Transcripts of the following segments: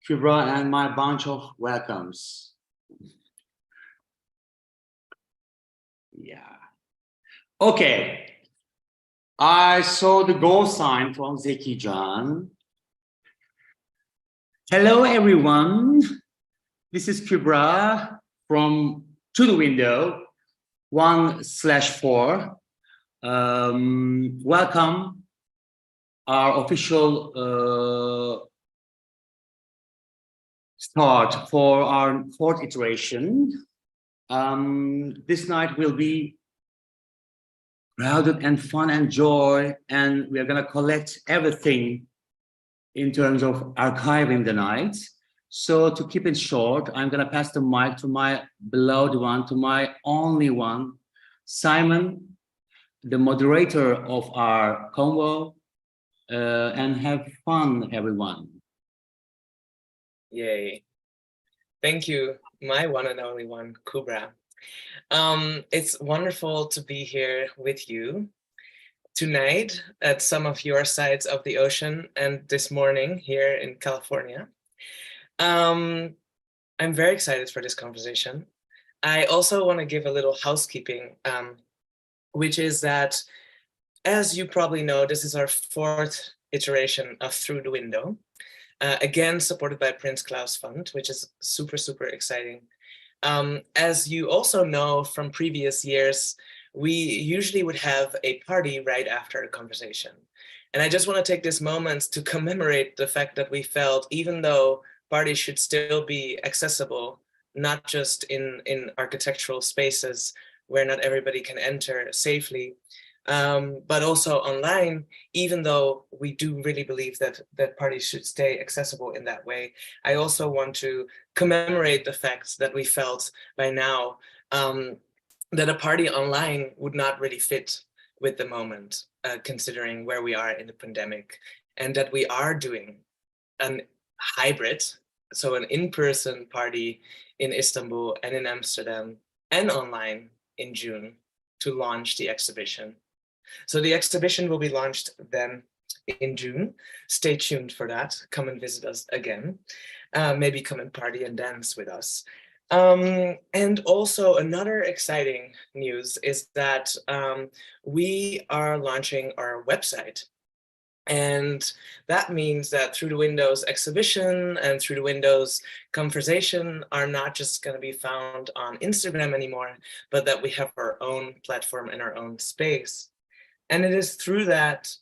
Kubra, and my bunch of welcomes. Yeah. Okay. I saw the go sign from Zeki Can. Hello, everyone. This is Kubra from To the Window 1/4. Welcome our official start for our 4th iteration. This night will be crowded and fun and joy, and we are going to collect everything in terms of archiving the night. So to keep it short, I'm going to pass the mic to my beloved one, to my only one, Simon, the moderator of our convo, and have fun, everyone. Yay. Thank you, my one and only one, Kubra. It's wonderful to be here with you tonight at some of your sides of the ocean and this morning here in California. I'm very excited for this conversation. I also want to give a little housekeeping, which is that, as you probably know, this is our 4th iteration of Through the Window, again supported by Prince Claus Fund, which is super, super exciting. As you also know from previous years, we usually would have a party right after a conversation. And I just want to take this moment to commemorate the fact that we felt, even though parties should still be accessible, not just in architectural spaces where not everybody can enter safely, but also online, even though we do really believe that parties should stay accessible in that way. I also want to commemorate the fact that we felt by now that a party online would not really fit with the moment, considering where we are in the pandemic, and that we are doing an hybrid, so an in-person party in Istanbul and in Amsterdam and online in June to launch the exhibition. So the exhibition will be launched then in June. Stay tuned for that. Come and visit us again. Maybe come and party and dance with us. And also another exciting news is that we are launching our website. And that means that Through the Windows exhibition and Through the Windows conversation are not just going to be found on Instagram anymore, but that we have our own platform and our own space. And it is through that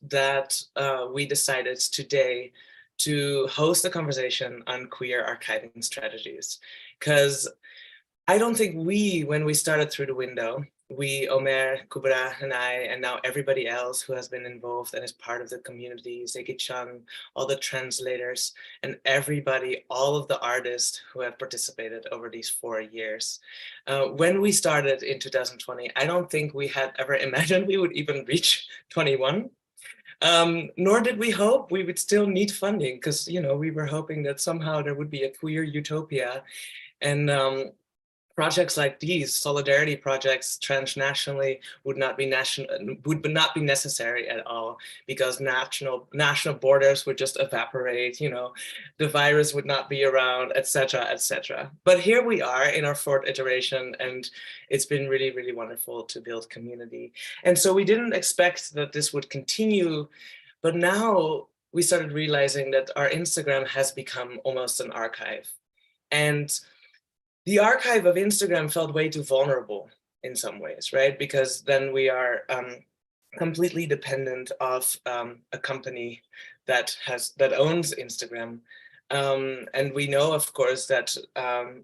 we decided today to host a conversation on queer archiving strategies. Because I don't think when we started Through the Window, we, Omer, Kubra, and I, and now everybody else who has been involved and is part of the community, Zeki Can, all the translators, and everybody, all of the artists who have participated over these 4 years. When we started in 2020, I don't think we had ever imagined we would even reach 21. Nor did we hope we would still need funding, because we were hoping that somehow there would be a queer utopia. And projects like these, solidarity projects transnationally, would not be necessary at all, because national borders would just evaporate. The virus would not be around, etc., etc. But here we are in our 4th iteration, and it's been really, really wonderful to build community. And so we didn't expect that this would continue, but now we started realizing that our Instagram has become almost an archive. And the archive of Instagram felt way too vulnerable in some ways, right? Because then we are completely dependent of a company that owns Instagram. And we know, of course, that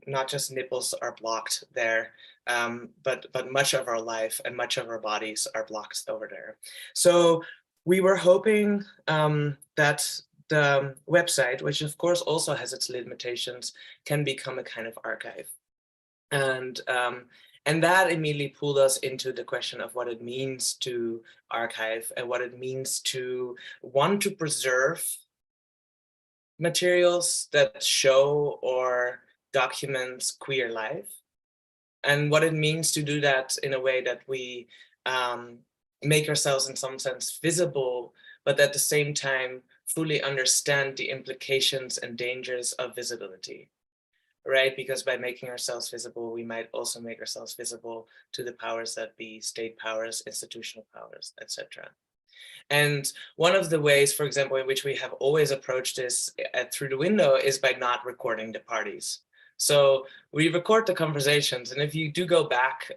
not just nipples are blocked there, but much of our life and much of our bodies are blocked over there. So we were hoping that the website, which of course also has its limitations, can become a kind of archive. And that immediately pulled us into the question of what it means to archive and what it means to want to preserve materials that show or document queer life, and what it means to do that in a way that we make ourselves in some sense visible, but at the same time fully understand the implications and dangers of visibility, right? Because by making ourselves visible, we might also make ourselves visible to the powers that be, state powers, institutional powers, etc. And one of the ways, for example, in which we have always approached this through the window is by not recording the parties. So we record the conversations, and if you do go back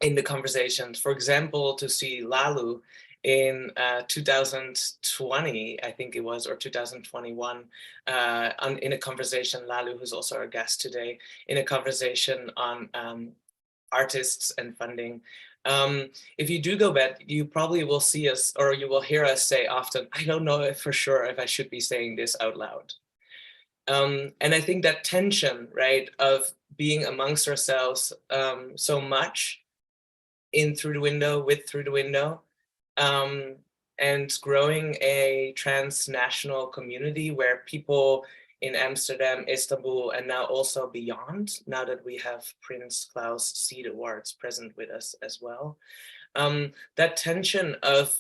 in the conversations, for example, to see Lalu in 2020, I think it was, or 2021, in a conversation, Lalu, who's also our guest today, in a conversation on artists and funding. If you do go back, you probably will see us, or you will hear us say often, I don't know for sure if I should be saying this out loud. And I think that tension, right, of being amongst ourselves so much in Through the Window, with Through the Window, and growing a transnational community where people in Amsterdam, Istanbul, and now also beyond, now that we have Prince Klaus Seed Awards present with us as well. That tension of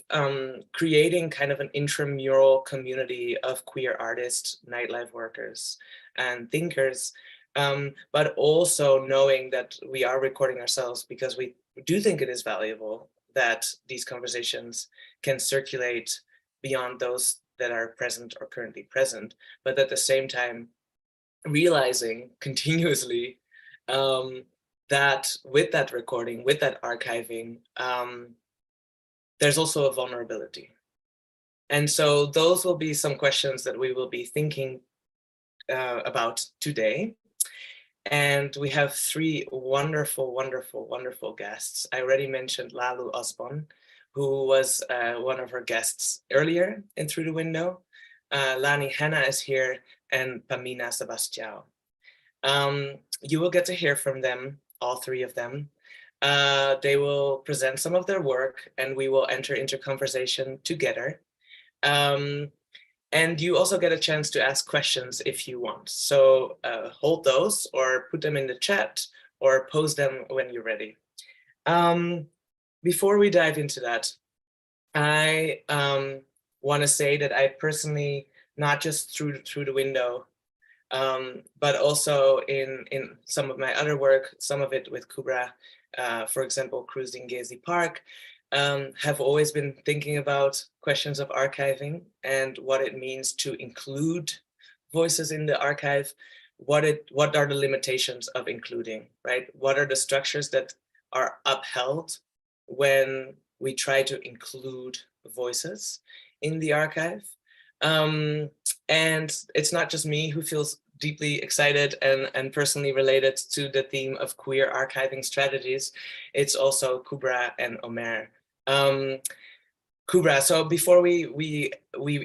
creating kind of an intramural community of queer artists, nightlife workers, and thinkers, but also knowing that we are recording ourselves because we do think it is valuable that these conversations can circulate beyond those that are present or currently present, but at the same time, realizing continuously that with that recording, with that archiving, there's also a vulnerability. And so those will be some questions that we will be thinking about today. And we have three wonderful, wonderful, wonderful guests. I already mentioned Lalu Ozban, who was one of our guests earlier in Through the Window. Lani, Hanna is here, and Pamina, Sebastião. You will get to hear from them, all three of them. They will present some of their work, and we will enter into conversation together. And you also get a chance to ask questions if you want. So hold those, or put them in the chat, or pose them when you're ready. Before we dive into that, I want to say that I personally, not just through the window, but also in some of my other work, some of it with Kubra, for example, Cruising Gezi Park, have always been thinking about questions of archiving and what it means to include voices in the archive. What are the limitations of including, right? What are the structures that are upheld when we try to include voices in the archive? And it's not just me who feels deeply excited and personally related to the theme of queer archiving strategies. It's also Kubra and Omer. Kubra, so before we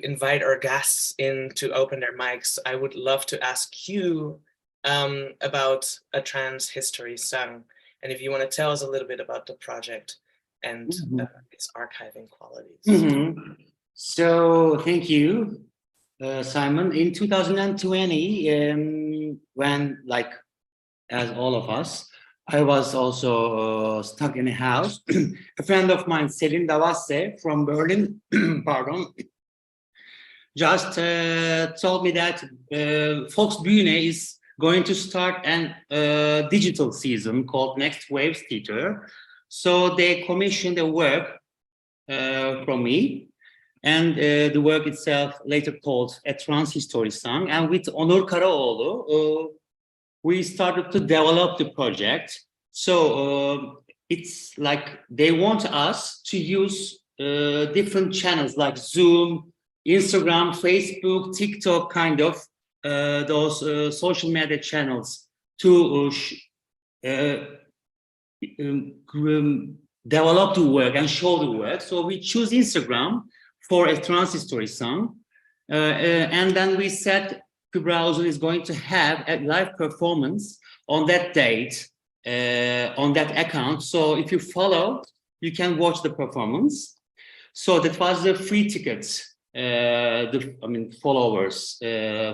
invite our guests in to open their mics, I would love to ask you about a trans history sung, and if you want to tell us a little bit about the project and its archiving qualities. So thank you, Simon. In 2020, when, like, as all of us, I was also stuck in a house. A friend of mine, Selin Davasse from Berlin, pardon, just told me that Volksbühne is going to start a digital season called Next Waves Theater. So they commissioned a work from me, and the work itself later called A Trans History Song. And with Onur Karaoğlu, we started to develop the project. So it's like they want us to use different channels like Zoom, Instagram, Facebook, TikTok, kind of those social media channels to develop the work and show the work. So we choose Instagram for A Trans History Song. And then we said Kübra Uzun is going to have a live performance on that date, on that account. So if you follow, you can watch the performance. So that was the free tickets. Followers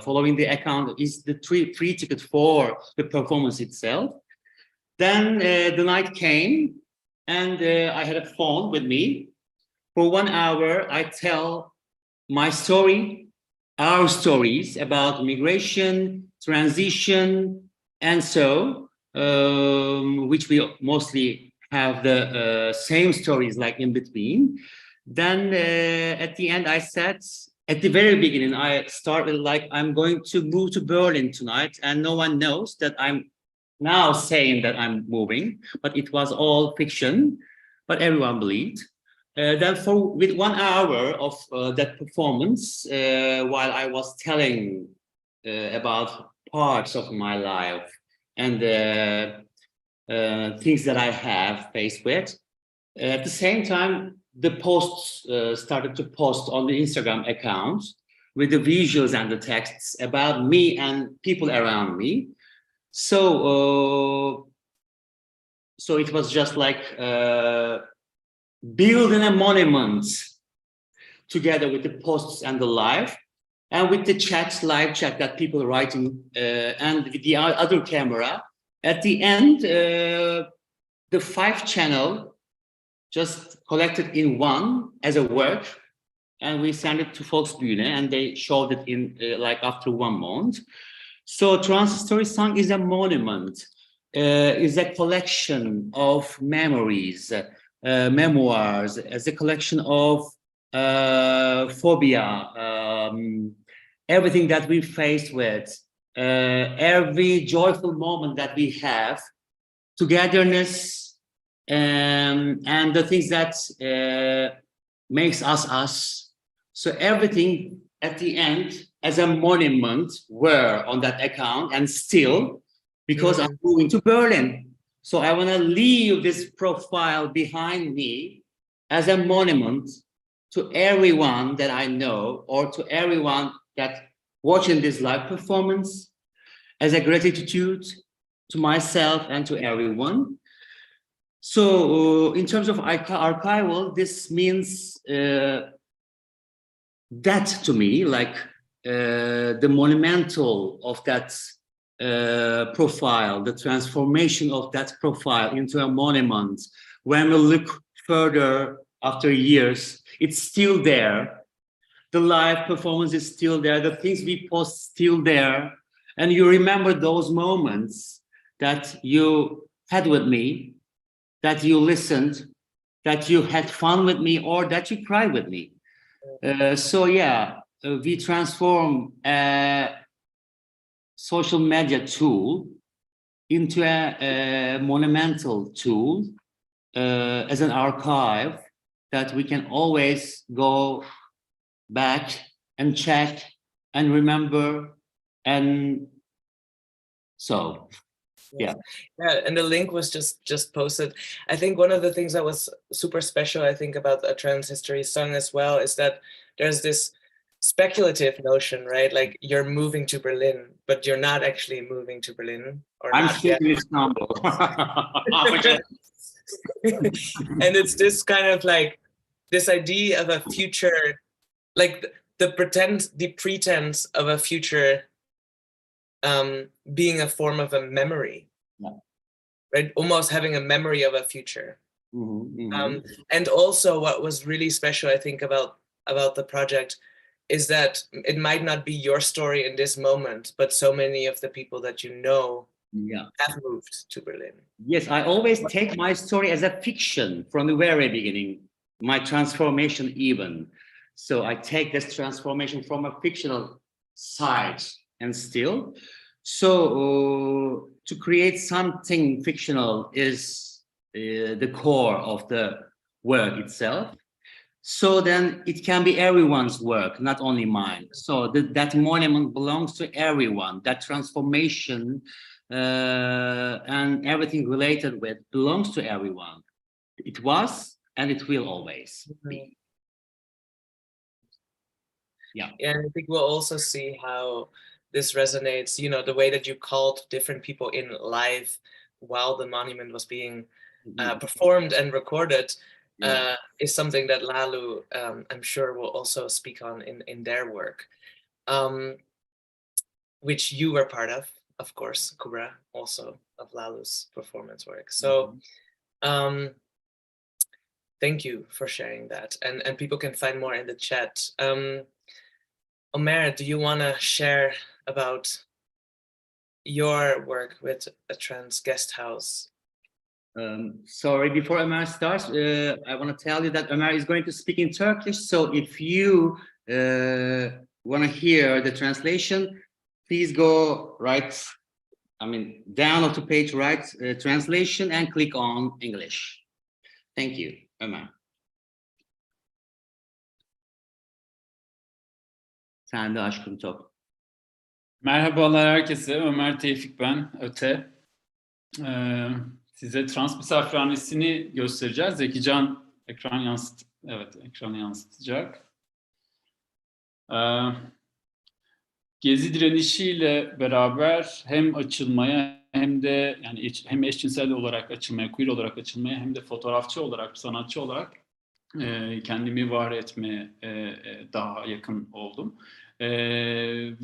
following the account is the free ticket for the performance itself. Then the night came, and I had a phone with me. For 1 hour, I tell my story, our stories about migration, transition, and so, which we mostly have the same stories like in between. Then at the end, I said, at the very beginning, I started like, I'm going to move to Berlin tonight, and no one knows that I'm now saying that I'm moving, but it was all fiction, but everyone believed. Then with 1 hour of that performance, while I was telling about parts of my life and things that I have faced with, at the same time, the posts started to post on the Instagram account with the visuals and the texts about me and people around me. So, so it was just like building a monument together with the posts and the live, and with the chats, live chat that people writing, and with the other camera. At the end, the 5 channel just collected in one as a work, and we sent it to Volksbühne, and they showed it in like after 1 month. So Transitory Song is a monument, is a collection of memories, memoirs, as a collection of phobia, everything that we faced with, every joyful moment that we have, togetherness, and the things that makes us us. So everything at the end as a monument were on that account, and still, because I'm moving to Berlin. So I want to leave this profile behind me as a monument to everyone that I know, or to everyone that watching this live performance, as a gratitude to myself and to everyone. So in terms of archival, this means that to me, like the monumental of that profile, the transformation of that profile into a monument. When we look further after years, it's still there. The live performance is still there. The things we post still there. And you remember those moments that you had with me, that you listened, that you had fun with me, or that you cried with me. So yeah, we transform a social media tool into a monumental tool, as an archive that we can always go back and check and remember. And so yeah. And the link was just posted. I think one of the things that was super special, I think, about a trans history song as well, is that there's this speculative notion, right? Like you're moving to Berlin, but you're not actually moving to Berlin, or I'm not still yet. in Istanbul. And it's this kind of like this idea of a future, like the pretense of a future being a form of a memory, right? Almost having a memory of a future. And also what was really special, I think, about the project is that it might not be your story in this moment, but so many of the people that you know have moved to Berlin. Yes, I always take my story as a fiction from the very beginning, my transformation even. So I take this transformation from a fictional side, and still. So to create something fictional is the core of the work itself. So then it can be everyone's work, not only mine. So that monument belongs to everyone. That transformation and everything related with belongs to everyone. It was, and it will always be. Yeah. And I think we'll also see how this resonates, you know, the way that you called different people in live while the monument was being performed and recorded, is something that Lalu, I'm sure, will also speak on in their work, which you were part of course, Kubra, also of Lalu's performance work. So thank you for sharing that. And people can find more in the chat. Ömer, do you want to share about your work with a trans guest house? Sorry, before Ömer starts, I want to tell you that Ömer is going to speak in Turkish. So if you want to hear the translation, please go down of the page, translation and click on English. Thank you, Ömer. Sen de aşkım top. Merhabalar herkese, Ömer Tevfik ben, Öte. Size trans misafirhanesini göstereceğiz. Zekican ekranı yansıtacak. Gezi direnişiyle beraber hem açılmaya hem de hem eşcinsel olarak açılmaya, queer olarak açılmaya hem de fotoğrafçı olarak, sanatçı olarak kendimi var etmeye daha yakın oldum.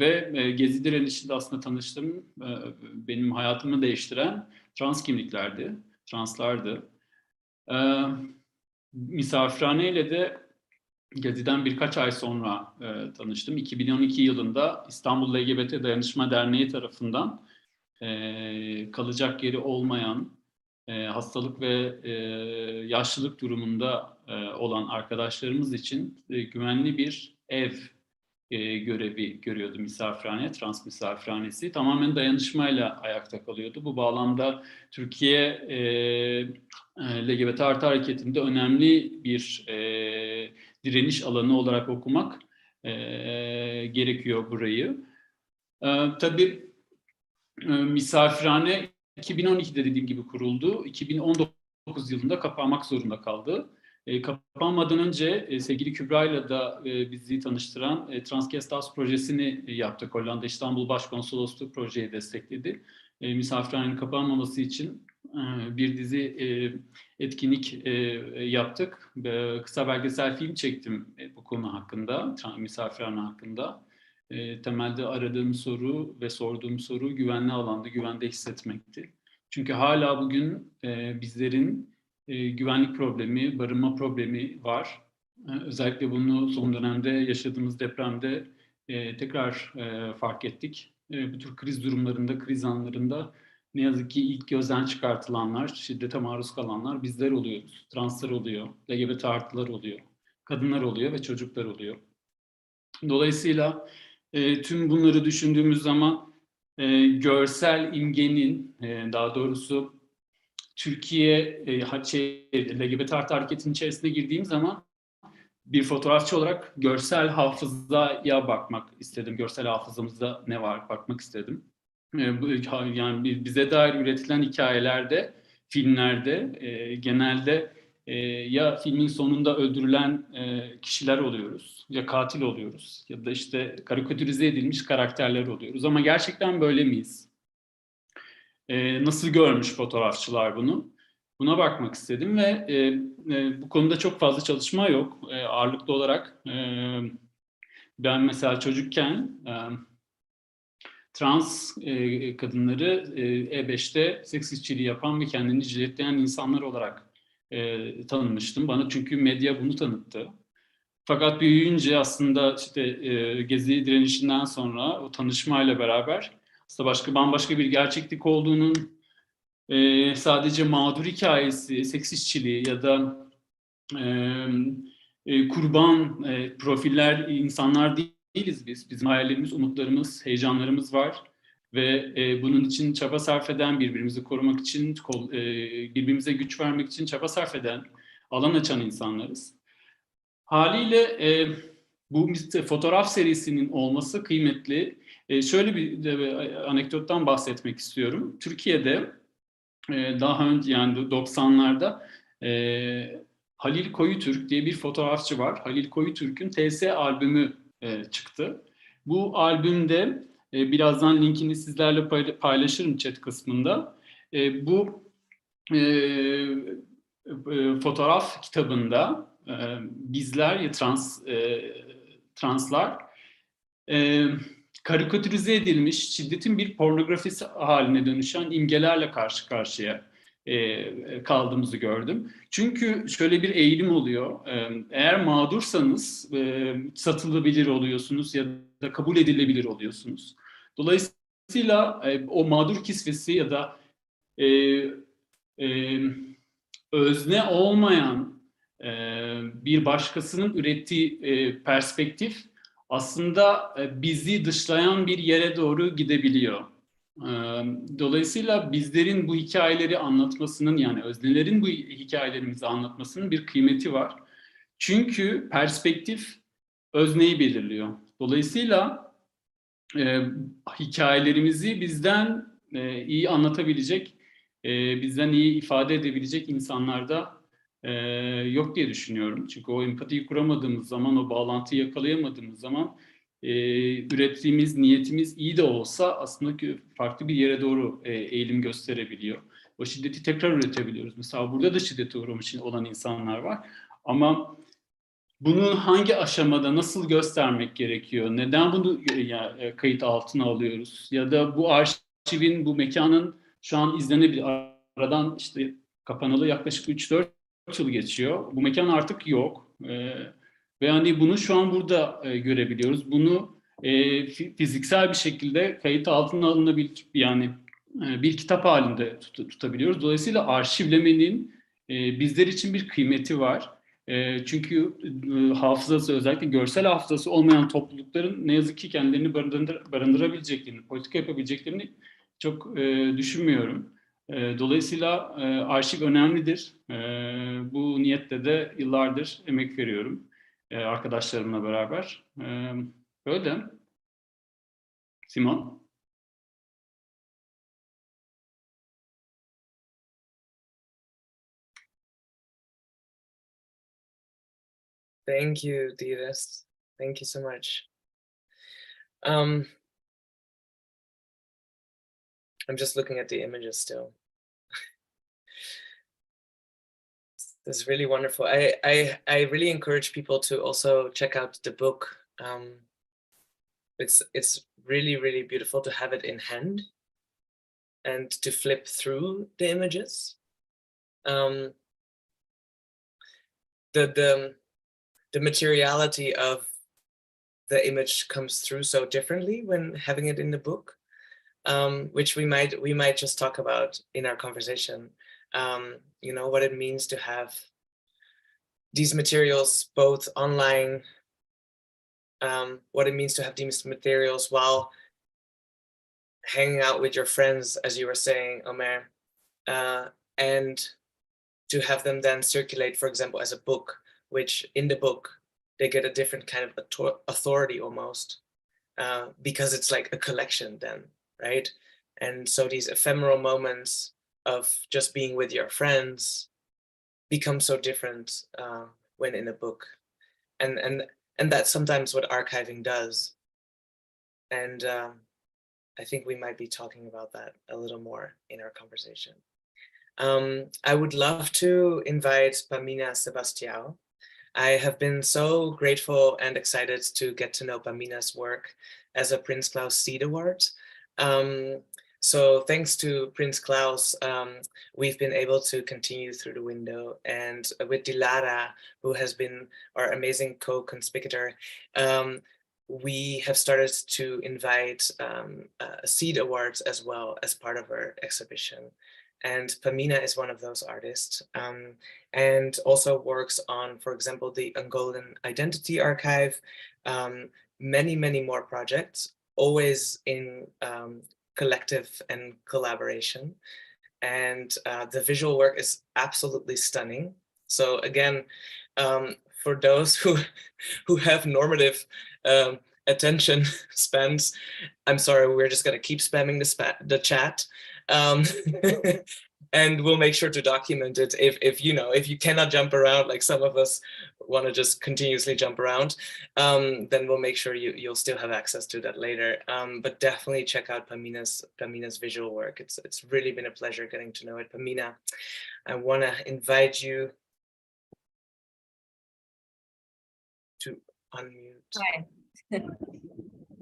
Ve Gezi direnişinde aslında tanıştığım, benim hayatımı değiştiren trans kimliklerdi, translardı. Misafirhaneyle de Gezi'den birkaç ay sonra tanıştım. 2012 yılında İstanbul LGBT Dayanışma Derneği tarafından kalacak yeri olmayan, hastalık ve yaşlılık durumunda olan arkadaşlarımız için güvenli bir ev görevi görüyordu misafirhane, trans misafirhanesi. Tamamen dayanışmayla ayakta kalıyordu. Bu bağlamda Türkiye LGBT artı hareketinde önemli bir direniş alanı olarak okumak gerekiyor burayı. Tabii misafirhane 2012'de dediğim gibi kuruldu. 2019 yılında kapanmak zorunda kaldı. Kapanmadan önce sevgili Kübra'yla da bizi tanıştıran Trans Guest House projesini yaptık. Hollanda İstanbul Başkonsolosluğu projeyi destekledi. Misafirhanenin kapanmaması için bir dizi etkinlik yaptık. Kısa belgesel film çektim bu konu hakkında, misafirhane hakkında. Temelde aradığım soru ve sorduğum soru güvenli alanda, güvende hissetmekti. Çünkü hala bugün bizlerin güvenlik problemi, barınma problemi var. Özellikle bunu son dönemde yaşadığımız depremde tekrar fark ettik. Bu tür kriz durumlarında, kriz anlarında ne yazık ki ilk gözden çıkartılanlar, şiddete maruz kalanlar bizler oluyoruz. Translar oluyor, LGBT artılar oluyor, kadınlar oluyor ve çocuklar oluyor. Dolayısıyla tüm bunları düşündüğümüz zaman görsel imgenin, daha doğrusu Türkiye LGBT artı hareketinin içerisine girdiğim zaman bir fotoğrafçı olarak görsel hafızaya bakmak istedim. Görsel hafızamızda ne var bakmak istedim. Yani bize dair üretilen hikayelerde, filmlerde genelde ya filmin sonunda öldürülen kişiler oluyoruz, ya katil oluyoruz, ya da işte karikatürize edilmiş karakterler oluyoruz. Ama gerçekten böyle miyiz? Nasıl görmüş fotoğrafçılar bunu? Buna bakmak istedim ve bu konuda çok fazla çalışma yok. Ağırlıklı olarak ben mesela çocukken trans kadınları E5'te seks işçiliği yapan ve kendini jiletleyen insanlar olarak tanınmıştım. Bana çünkü medya bunu tanıttı. Fakat büyüyünce aslında işte Gezi direnişinden sonra o tanışmayla beraber aslında bambaşka bir gerçeklik olduğunun sadece mağdur hikayesi, seks işçiliği ya da kurban profiller insanlar değiliz biz. Bizim hayallerimiz, umutlarımız, heyecanlarımız var ve bunun için çaba sarf eden, birbirimizi korumak için, birbirimize güç vermek için çaba sarf eden, alan açan insanlarız. Haliyle bu fotoğraf serisinin olması kıymetli. Şöyle bir anekdottan bahsetmek istiyorum. Türkiye'de daha önce yani 90'larda Halil Koyutürk diye bir fotoğrafçı var. Halil Koyutürk'ün TS albümü çıktı. Bu albümde birazdan linkini sizlerle paylaşırım chat kısmında. Bu fotoğraf kitabında bizler ya translar karikatürize edilmiş şiddetin bir pornografisi haline dönüşen imgelerle karşı karşıya. kaldığımızı gördüm. Çünkü şöyle bir eğilim oluyor. Eğer mağdursanız satılabilir oluyorsunuz ya da kabul edilebilir oluyorsunuz. Dolayısıyla o mağdur kisvesi ya da özne olmayan bir başkasının ürettiği perspektif aslında bizi dışlayan bir yere doğru gidebiliyor. Dolayısıyla bizlerin bu hikayeleri anlatmasının, yani öznelerin bu hikayelerimizi anlatmasının bir kıymeti var. Çünkü perspektif özneyi belirliyor. Dolayısıyla hikayelerimizi bizden iyi anlatabilecek, bizden iyi ifade edebilecek insanlar da yok diye düşünüyorum. Çünkü o empatiyi kuramadığımız zaman, o bağlantıyı yakalayamadığımız zaman ürettiğimiz niyetimiz iyi de olsa aslında farklı bir yere doğru eğilim gösterebiliyor. O şiddeti tekrar üretebiliyoruz. Mesela burada da şiddete uğramış olan insanlar var. Ama bunu hangi aşamada nasıl göstermek gerekiyor? Neden bunu kayıt altına alıyoruz? Ya da bu arşivin, bu mekanın şu an izlenebilir. Aradan işte kapanalı yaklaşık 3-4 yıl geçiyor. Bu mekan artık yok. Ve hani bunu şu an burada görebiliyoruz. Bunu fiziksel bir şekilde kayıt altına alınabilir, yani bir kitap halinde tutabiliyoruz. Dolayısıyla arşivlemenin bizler için bir kıymeti var. Çünkü hafızası, özellikle görsel hafızası olmayan toplulukların ne yazık ki kendilerini barındırabileceklerini, politika yapabileceklerini çok düşünmüyorum. Dolayısıyla arşiv önemlidir. Bu niyetle de yıllardır emek veriyorum arkadaşlarımla beraber. Böyle. Simon? Thank you, Dires. Thank you so much. I'm just looking at the images still. It's really wonderful. I really encourage people to also check out the book. It's really, really beautiful to have it in hand and to flip through the images. The materiality of the image comes through so differently when having it in the book, which we might just talk about in our conversation. You know, what it means to have these materials both online, what it means to have these materials while hanging out with your friends, as you were saying, Omer, and to have them then circulate, for example, as a book, which in the book, they get a different kind of authority almost, because it's like a collection then, right? And so these ephemeral moments of just being with your friends become so different when in a book. And that's sometimes what archiving does. And I think we might be talking about that a little more in our conversation. I would love to invite Pamina Sebastião. I have been so grateful and excited to get to know Pamina's work as a Prince Claus Seed Award. So thanks to Prince Claus, we've been able to continue through the window, and with Dilara, who has been our amazing co-conspirator, we have started to invite Seed Awards as well as part of our exhibition. And Pamina is one of those artists, and also works on, for example, the Angolan Identity Archive, many, many more projects, always in collective and collaboration. And the visual work is absolutely stunning. So again, for those who have normative attention spans, I'm sorry, we're just gonna keep spamming the chat. And we'll make sure to document it if you cannot jump around, like some of us want to just continuously jump around, then we'll make sure you'll still have access to that later. But definitely check out Pamina's visual work. It's really been a pleasure getting to know it. Pamina, I want to invite you to unmute. Hi.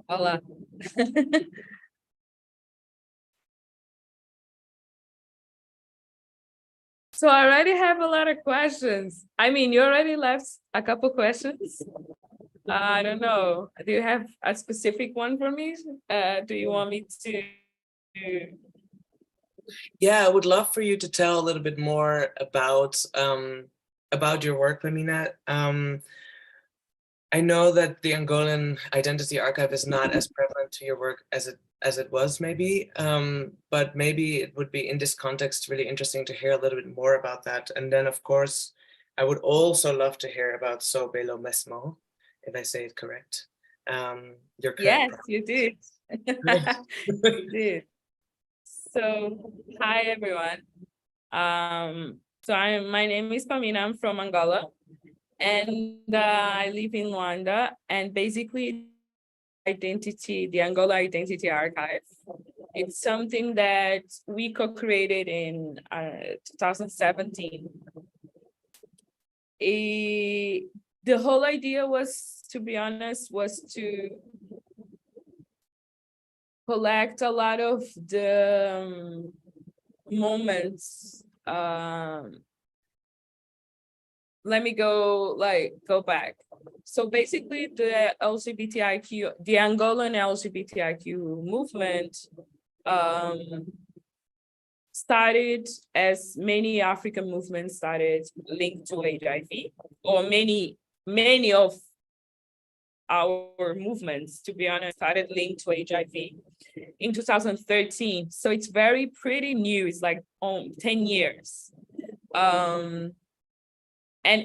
Olá. So I already have a lot of questions. I mean, you already left a couple questions. I don't know. Do you have a specific one for me? Do you want me to? Yeah, I would love for you to tell a little bit more about your work, Pamina. I know that the Angolan Identity Archive is not as prevalent to your work as it was maybe, but maybe it would be in this context really interesting to hear a little bit more about that. And then of course, I would also love to hear about So Belo Mesmo, if I say it correct. Your current Yes, you did. You did. So, hi everyone. My name is Pamina. I'm from Angola, and I live in Luanda. And basically, the Angola Identity Archive. It's something that we co-created in 2017. The whole idea was, to be honest, was to collect a lot of the moments. Let me go back. So basically the Angolan LGBTIQ movement started as many African movements started linked to HIV, or many of our movements, to be honest, started linked to HIV in 2013. So it's pretty new. It's like 10 years. And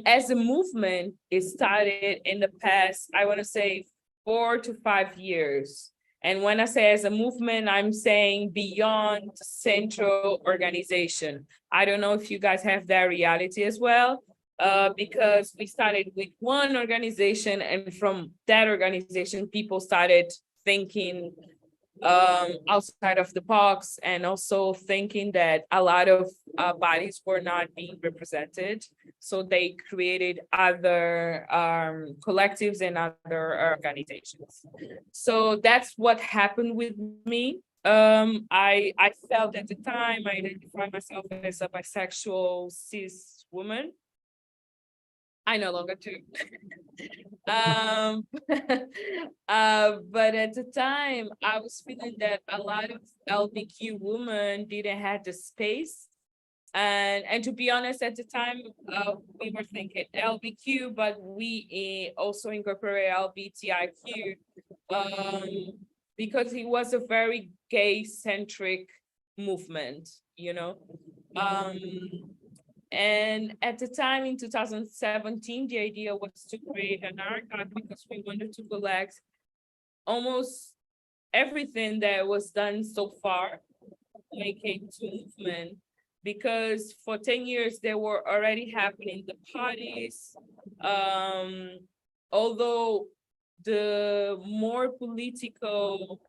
as a movement, it started in the past, I want to say 4 to 5 years. And when I say as a movement, I'm saying beyond central organization. I don't know if you guys have that reality as well, because we started with one organization, and from that organization, people started thinking outside of the box, and also thinking that a lot of bodies were not being represented. So they created other collectives and other organizations. So that's what happened with me. I felt at the time, I identified myself as a bisexual cis woman. I no longer do. But at the time, I was feeling that a lot of LGBTQ women didn't have the space. And to be honest, at the time, we were thinking LGBTQ, but we also incorporate LGBTIQ because it was a very gay-centric movement, you know? And at the time in 2017, the idea was to create an archive because we wanted to collect almost everything that was done so far when it came to movement. Because for 10 years, they were already happening, the parties. Although the more political,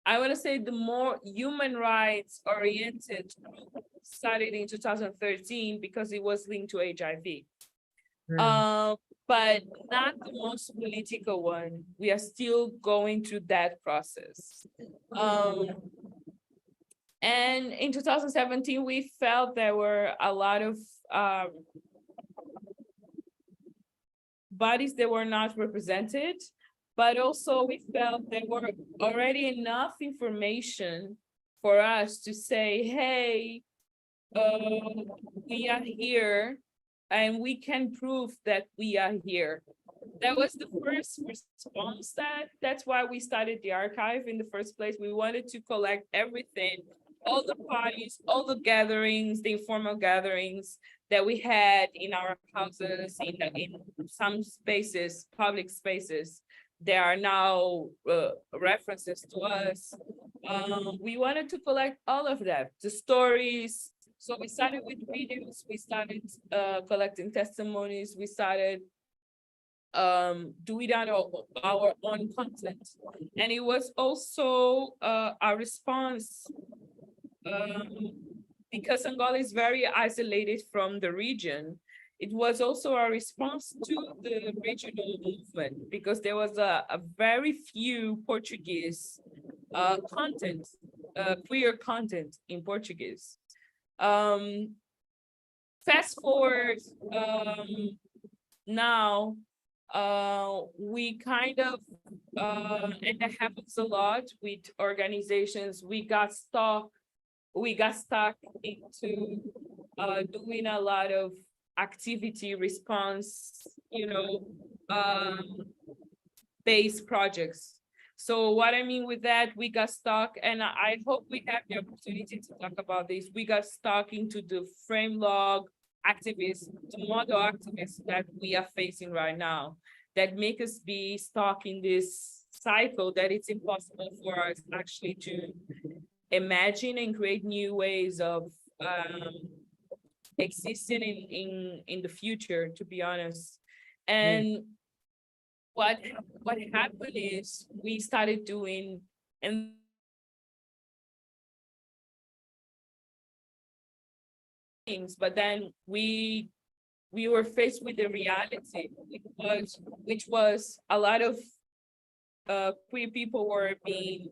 I want to say the more human rights oriented started in 2013 because it was linked to HIV. But not the most political one. We are still going through that process. And in 2017, we felt there were a lot of bodies that were not represented, but also we felt there were already enough information for us to say, hey, we are here and we can prove that we are here. That was the first response. That's why we started the archive in the first place. We wanted to collect everything, all the parties, all the gatherings, the informal gatherings that we had in our houses, in some spaces, public spaces. There are now references to us. We wanted to collect all of that, the stories. So we started with videos, we started collecting testimonies, we started doing our own content. And it was also a response because Angola is very isolated from the region. It was also a response to the regional movement because there was a very few Portuguese content, queer content in Portuguese. Fast forward now, we kind of, and that happens a lot with organizations, we got stuck into doing a lot of activity response, based projects. So what I mean with that, we got stuck, and I hope we have the opportunity to talk about this. We got stuck into the frame log activists, the model activists that we are facing right now, that make us be stuck in this cycle that it's impossible for us actually to imagine and create new ways of existing in the future, to be honest. And what happened is we started doing, and things, but then we were faced with the reality, which was a lot of queer people were being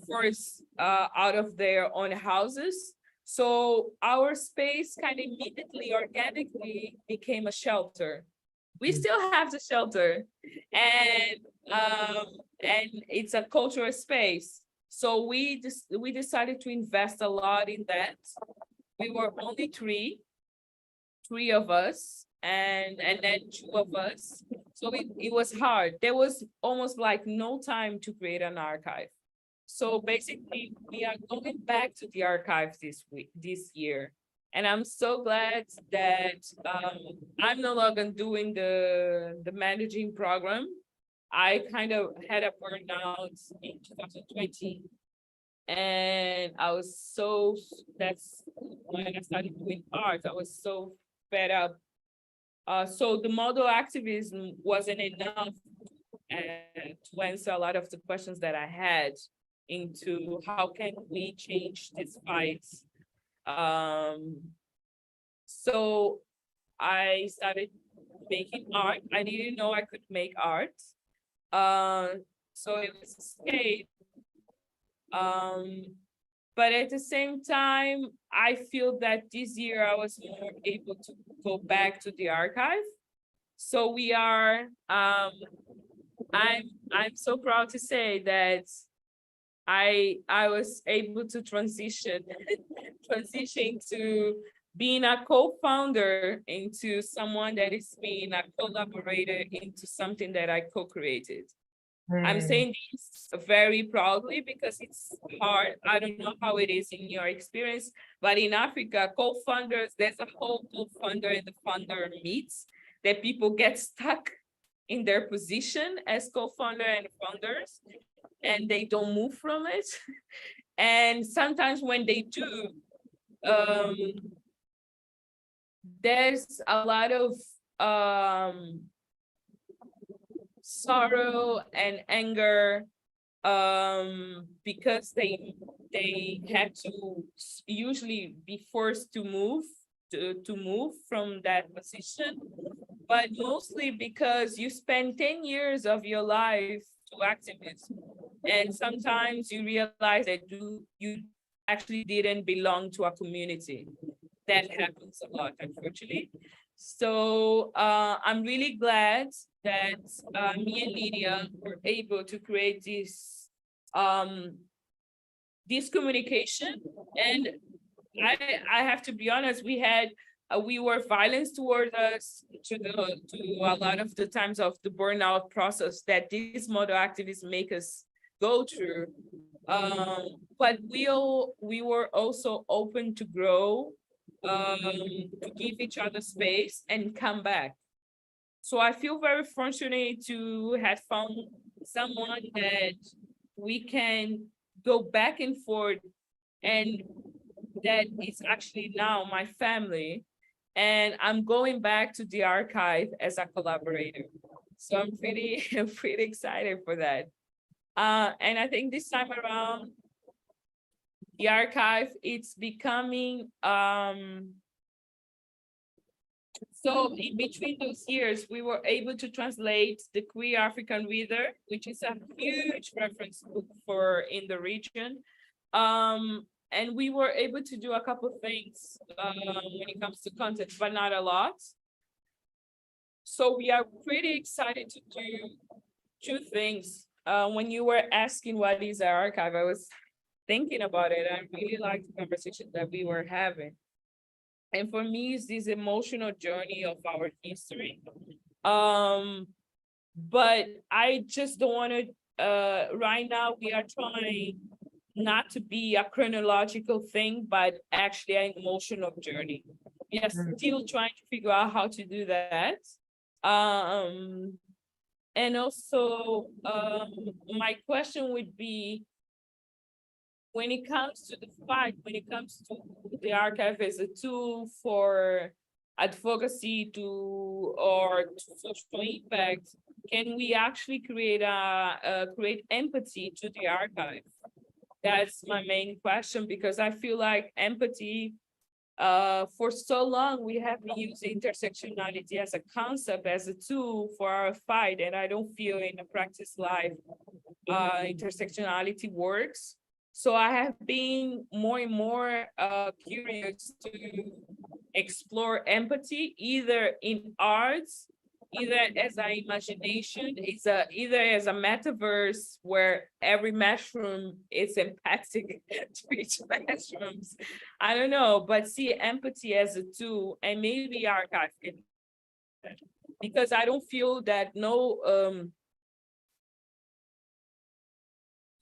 forced out of their own houses. So our space kind of immediately, organically became a shelter. We still have the shelter, and it's a cultural space. So we decided to invest a lot in that. We were only three of us, and then 2 of us. So it was hard. There was almost like no time to create an archive. So basically, we are going back to the archive this year. And I'm so glad that I'm no longer doing the managing program. I kind of had a burnout in 2020. And that's when I started doing art. I was so fed up. So the model activism wasn't enough to answer a lot of the questions that I had into how can we change this fight. So I started making art. I didn't know I could make art. So it was escape. But at the same time, I feel that this year I was more able to go back to the archive. So we are, I'm so proud to say that I was able to transition to being a co-founder into someone that is being a collaborator into something that I co-created. I'm saying this very proudly because it's hard. I don't know how it is in your experience, but in Africa, co-founders, there's a whole co-founder and the founder meets that people get stuck in their position as co-founder and founders, and they don't move from it. And sometimes when they do, there's a lot of sorrow and anger because they had to usually be forced to move from that position, but mostly because you spend 10 years of your life to activism, and sometimes you realize that you actually didn't belong to a community. That happens a lot, unfortunately. So I'm really glad that me and Lydia were able to create this communication. And I have to be honest, we were violence towards us to a lot of the times of the burnout process that these model activists make us go through. But we were also open to grow, to give each other space and come back. So I feel very fortunate to have found someone that we can go back and forth, and that is actually now my family. And I'm going back to the archive as a collaborator. So I'm pretty excited for that. And I think this time around, the archive, it's becoming, so in between those years, we were able to translate the Queer African Reader, which is a huge reference book in the region. and we were able to do a couple of things when it comes to content, but not a lot. So we are pretty excited to do two things. When you were asking what is our archive, I was thinking about it. I really liked the conversation that we were having. And for me, it's this emotional journey of our history. But I just don't want to, right now we are trying not to be a chronological thing, but actually an emotional journey. We are still trying to figure out how to do that. And also, my question would be, when it comes to the fight, when it comes to the archive as a tool for advocacy or to social impact, can we actually create empathy to the archive? That's my main question, because I feel like empathy, for so long, we have been using intersectionality as a concept, as a tool for our fight, and I don't feel in a practice life intersectionality works. So I have been more and more curious to explore empathy, either in arts, either as an imagination, either as a metaverse where every mushroom is impacting to each mushrooms. I don't know, but see empathy as a tool, and maybe archive can, because I don't feel that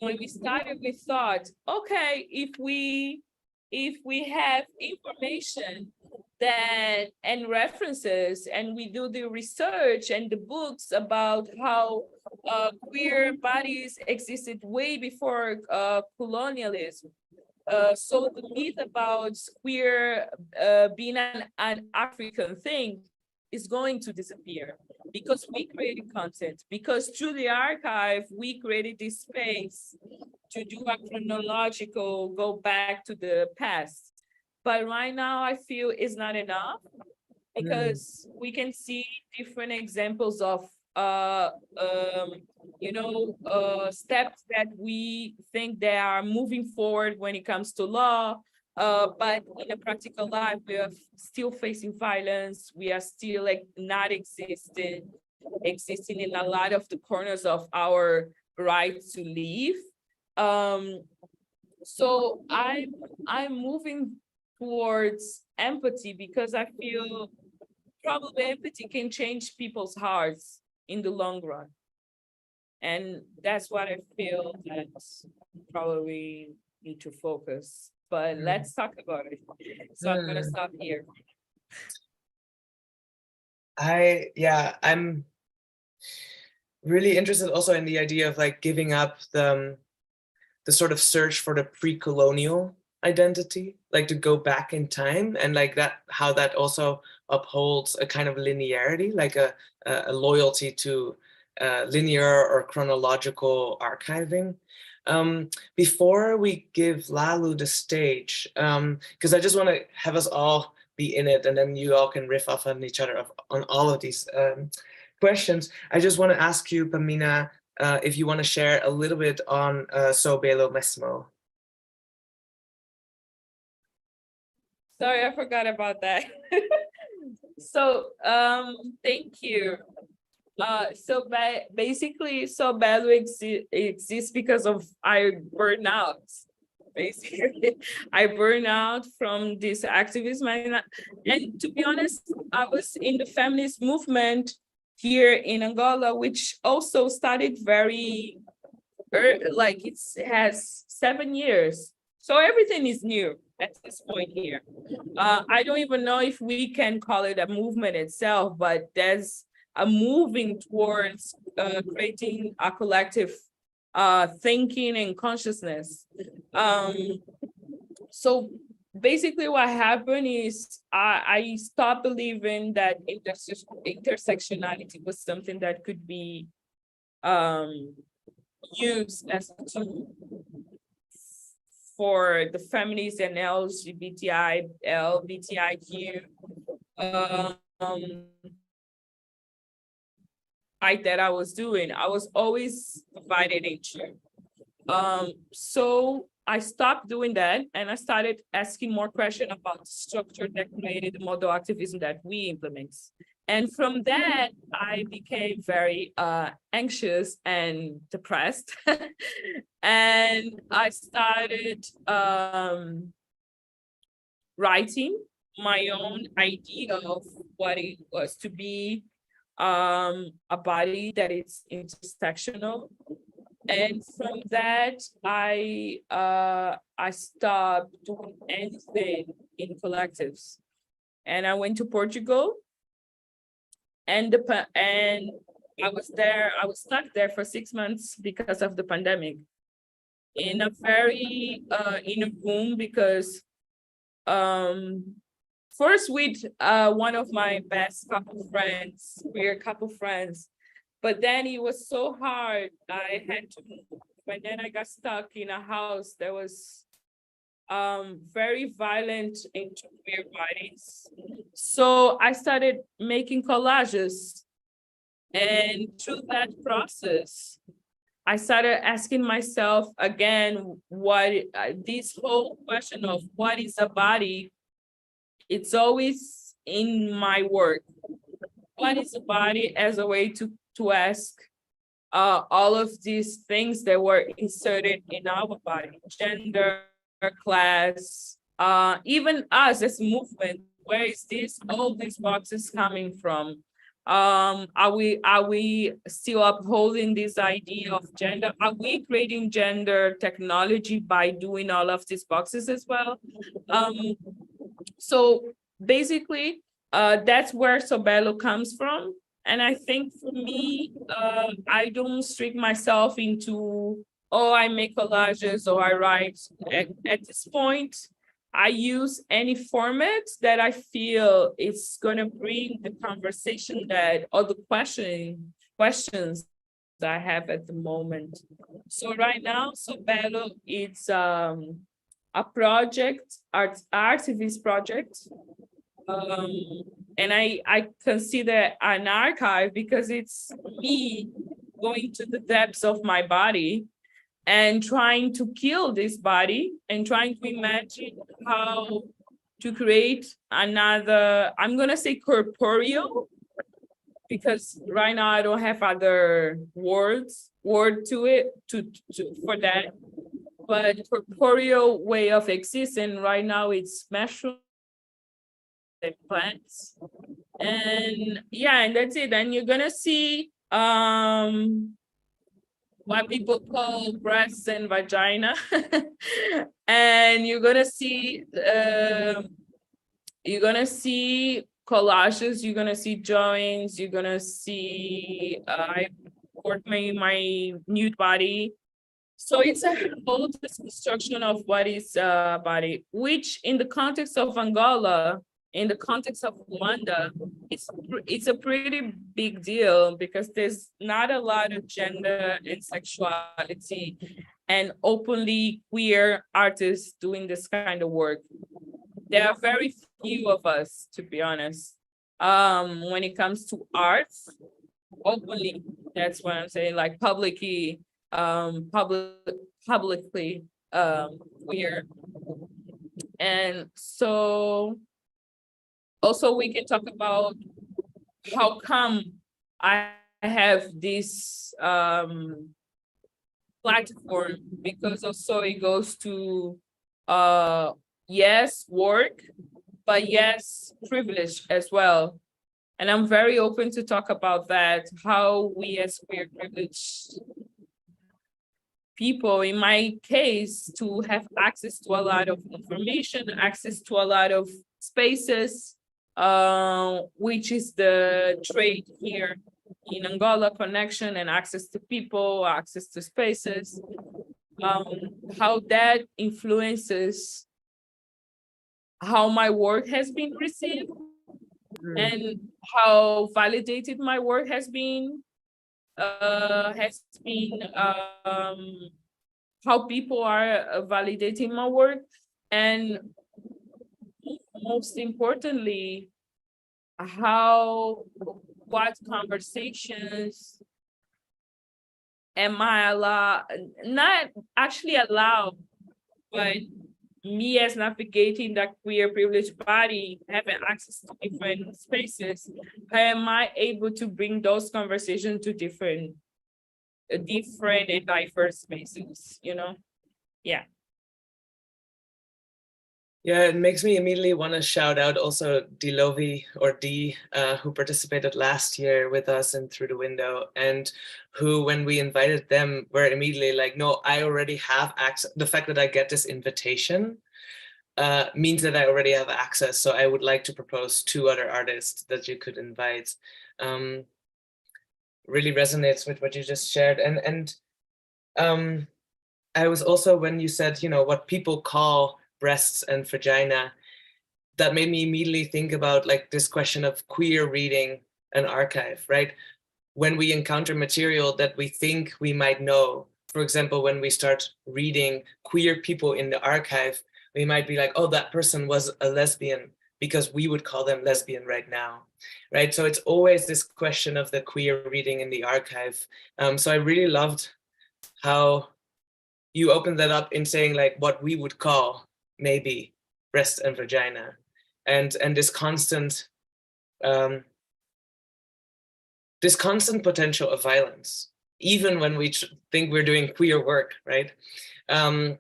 when we started, we thought, okay, if we have information and references, and we do the research and the books about how queer bodies existed way before colonialism. So the myth about queer being an African thing is going to disappear, because we created content, because through the archive, we created this space to do a chronological go back to the past. But right now I feel it's not enough, because we can see different examples of steps that we think they are moving forward when it comes to law, but in a practical life, we are still facing violence. We are still like not existing in a lot of the corners of our right to live. So I'm moving towards empathy, because I feel probably empathy can change people's hearts in the long run. And that's what I feel that probably need to focus. But let's talk about it. So I'm gonna stop here. I'm really interested also in the idea of like giving up the sort of search for the pre-colonial identity, like to go back in time, and like that, how that also upholds a kind of linearity, like a loyalty to linear or chronological archiving. Before we give Lalu the stage, because I just want to have us all be in it, and then you all can riff off on each other on all of these questions. I just want to ask you, Pamina, if you want to share a little bit on So Belo Mesmo. Sorry, I forgot about that. So thank you. Basically, So Belo exists because of I burn out. Basically, I burn out from this activism, and to be honest, I was in the feminist movement here in Angola, which also started very early, like it has 7 years. So everything is new at this point here. I don't even know if we can call it a movement itself, but there's a moving towards creating a collective thinking and consciousness. So basically what happened is I stopped believing that intersectionality was something that could be used as a tool for the feminist and LGBTIQ fight that I was doing. I was always divided into So I stopped doing that and I started asking more questions about the structure that created the model activism that we implement. And from that, I became very anxious and depressed. And I started writing my own idea of what it was to be a body that is intersectional. And from that, I stopped doing anything in collectives, and I went to Portugal, and I was there. I was stuck there for 6 months because of the pandemic, in a very in a room, because first with one of my best couple friends, queer couple friends. But then it was so hard. I had to move. And then I got stuck in a house that was very violent into queer bodies. So I started making collages. And through that process, I started asking myself again, what this whole question of what is a body, it's always in my work. What is a body as a way to ask all of these things that were inserted in our body, gender, class, even us as movement, where is all these boxes coming from? Are we still upholding this idea of gender? Are we creating gender technology by doing all of these boxes as well? So basically, that's where Sobelo comes from. And I think for me, I don't restrict myself into, oh, I make collages or I write. At this point, I use any format that I feel it's going to bring the conversation that, or the questions that I have at the moment. So right now, Sobelo, it's a project, archivist project. And I consider an archive because it's me going to the depths of my body and trying to kill this body and trying to imagine how to create another, I'm gonna say corporeal, because right now I don't have other word to it for that, but corporeal way of existing right now it's mushroom and plants. And yeah, and that's it. And you're gonna see what people call breasts and vagina. And you're gonna see collages, you're gonna see drawings, you're gonna see I work my nude body. So it's a whole deconstruction of what is body, which in the context of Angola, in the context of Rwanda, it's a pretty big deal because there's not a lot of gender and sexuality and openly queer artists doing this kind of work. There are very few of us, to be honest. When it comes to art, openly, that's what I'm saying, like publicly queer. And so also we can talk about how come I have this platform, because also it goes to yes, work, but yes, privilege as well. And I'm very open to talk about that, how we as queer privileged people, in my case, to have access to a lot of information, access to a lot of spaces, which is the trade here in Angola, connection and access to people, access to spaces, how that influences how my work has been received and how validated my work has been how people are validating my work, and most importantly, what conversations am I allowed, not actually allowed, but me as navigating that queer privileged body, having access to different spaces, how am I able to bring those conversations to different and diverse spaces, you know? Yeah. Yeah, it makes me immediately want to shout out also Dilovi or Dee, who participated last year with us in Through the Window, and who, when we invited them, were immediately like, no, I already have access. The fact that I get this invitation means that I already have access. So I would like to propose 2 other artists that you could invite. Really resonates with what you just shared. And I was also, when you said, you know, what people call breasts and vagina, that made me immediately think about like this question of queer reading an archive, right? When we encounter material that we think we might know, for example, when we start reading queer people in the archive, we might be like, oh, that person was a lesbian because we would call them lesbian right now, right? So it's always this question of the queer reading in the archive. So I really loved how you opened that up in saying like what we would call maybe breast and vagina, and this constant potential of violence, even when we think we're doing queer work, right? In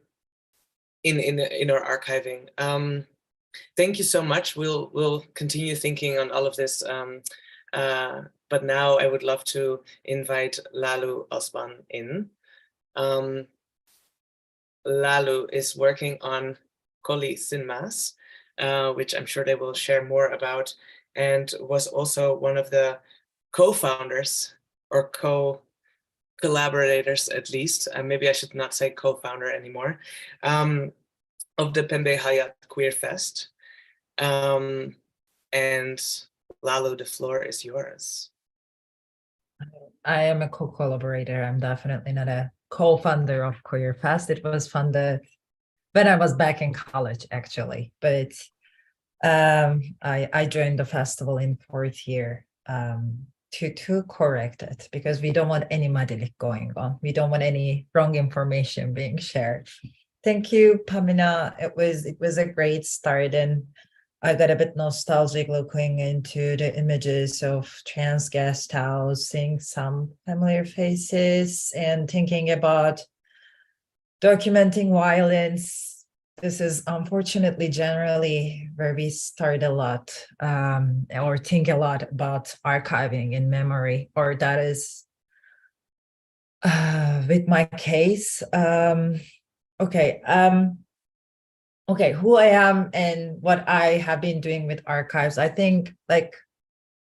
our archiving. Thank you so much. We'll continue thinking on all of this. But now I would love to invite Lalu Ozban in. Lalu is working on Koli Sinmas, which I'm sure they will share more about, and was also one of the co-founders or co-collaborators, at least, maybe I should not say co-founder anymore, of the Pembe Hayat Queer Fest. And Lalu, the floor is yours. I am a co-collaborator. I'm definitely not a co-founder of Queer Fest. It was funded when I was back in college, actually. But I joined the festival in 4th year to correct it, because we don't want any madilik going on. We don't want any wrong information being shared. Thank you, Pamina. It was a great start, and I got a bit nostalgic looking into the images of trans guest house, seeing some familiar faces and thinking about documenting violence. This is unfortunately generally where we start a lot or think a lot about archiving in memory, or that is with my case. Okay, who I am and what I have been doing with archives. I think like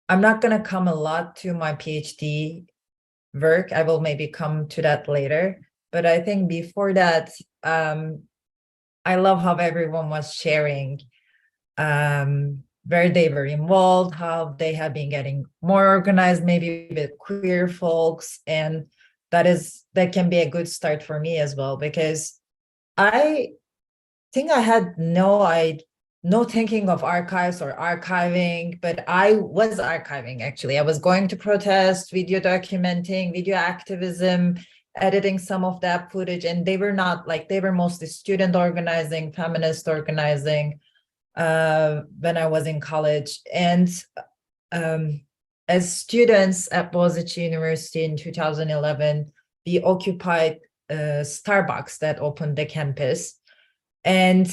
I'm not going to come a lot to my PhD work. I will maybe come to that later. But I think before that, I love how everyone was sharing where they were involved, how they have been getting more organized, maybe with queer folks. And that can be a good start for me as well, because I think I had no thinking of archives or archiving, but I was archiving actually. I was going to protest, video documenting, video activism, editing some of that footage, and they were mostly student organizing, feminist organizing when I was in college. And as students at Boğaziçi University in 2011, we occupied Starbucks that opened the campus. And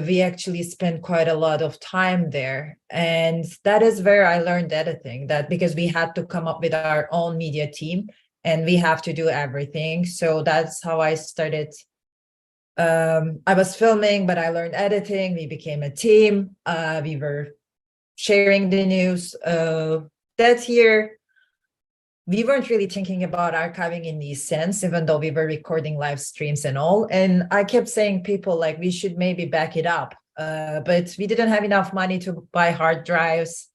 we actually spent quite a lot of time there. And that is where I learned editing, that because we had to come up with our own media team and we have to do everything. So that's how I started. I was filming, but I learned editing. We became a team. We were sharing the news. That year, we weren't really thinking about archiving in this sense, even though we were recording live streams and all. And I kept saying people like, we should maybe back it up. But we didn't have enough money to buy hard drives.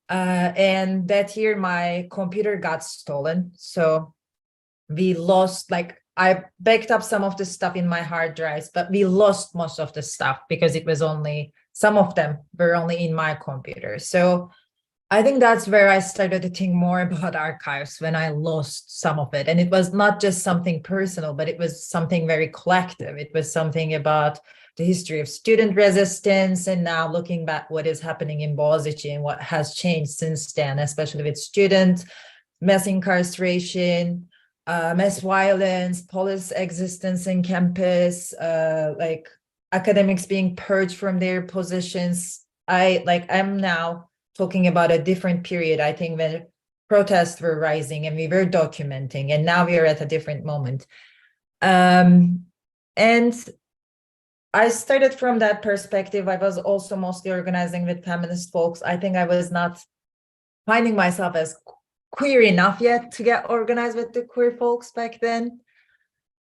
And that year, my computer got stolen. So we lost, I backed up some of the stuff in my hard drives, but we lost most of the stuff because it was some of them were only in my computer. So I think that's where I started to think more about archives, when I lost some of it. And it was not just something personal, but it was something very collective. It was something about the history of student resistance, and now looking back what is happening in Boğaziçi and what has changed since then, especially with student mass incarceration, mass violence, police existence in campus, like academics being purged from their positions. I'm now talking about a different period, I think, when protests were rising and we were documenting, and now we are at a different moment. And I started from that perspective. I was also mostly organizing with feminist folks. I think I was not finding myself as queer enough yet to get organized with the queer folks back then.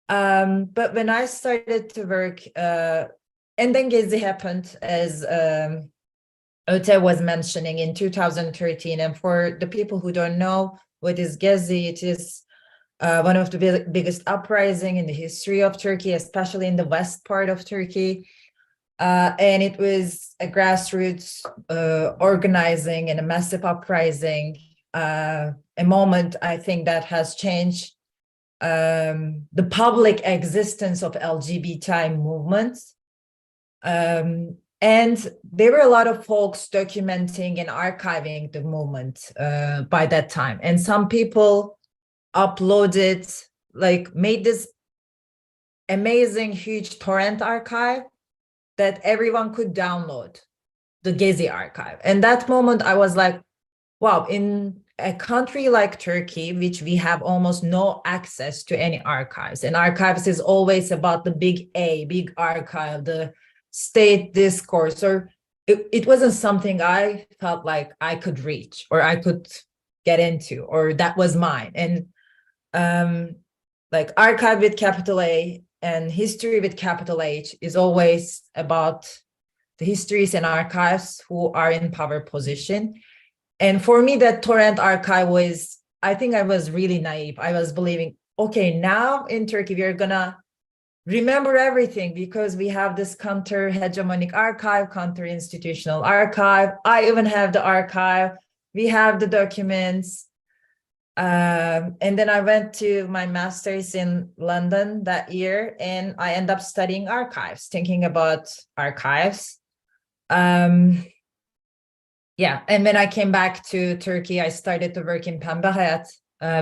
But when I started to work, and then GaGa happened, as Öte was mentioning, in 2013. And for the people who don't know what is GaGa, it is one of the biggest uprising in the history of Turkey, especially in the west part of Turkey. And it was a grassroots organizing and a massive uprising, a moment, I think, that has changed the public existence of LGBTI movements. And there were a lot of folks documenting and archiving the movement by that time. And some people uploaded, like made this amazing, huge torrent archive that everyone could download, the GaGa archive. And that moment I was like, wow, in a country like Turkey, which we have almost no access to any archives, and archives is always about the big archive, the state discourse, or it wasn't something I felt like I could reach or I could get into, or that was mine. And like archive with capital A and history with capital H is always about the histories and archives who are in power position. And for me, that torrent archive was, I think I was really naive. I was believing, okay, now in Turkey, we're gonna remember everything because we have this counter-hegemonic archive, counter-institutional archive. I even have the archive. We have the documents. And then I went to my master's in London that year, and I ended up studying archives, thinking about archives. Yeah, and when I came back to Turkey, I started to work in Pembe Hayat,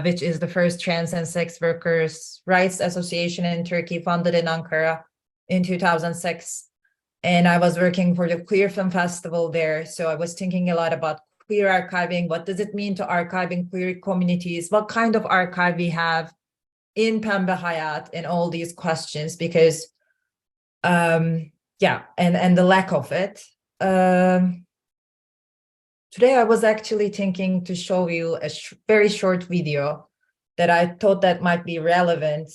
which is the first trans and sex workers' rights association in Turkey, founded in Ankara in 2006. And I was working for the Queer Film Festival there. So I was thinking a lot about queer archiving. What does it mean to archive in queer communities? What kind of archive we have in Pembe Hayat, and all these questions, because, yeah, and the lack of it. Today, I was actually thinking to show you a very short video that I thought that might be relevant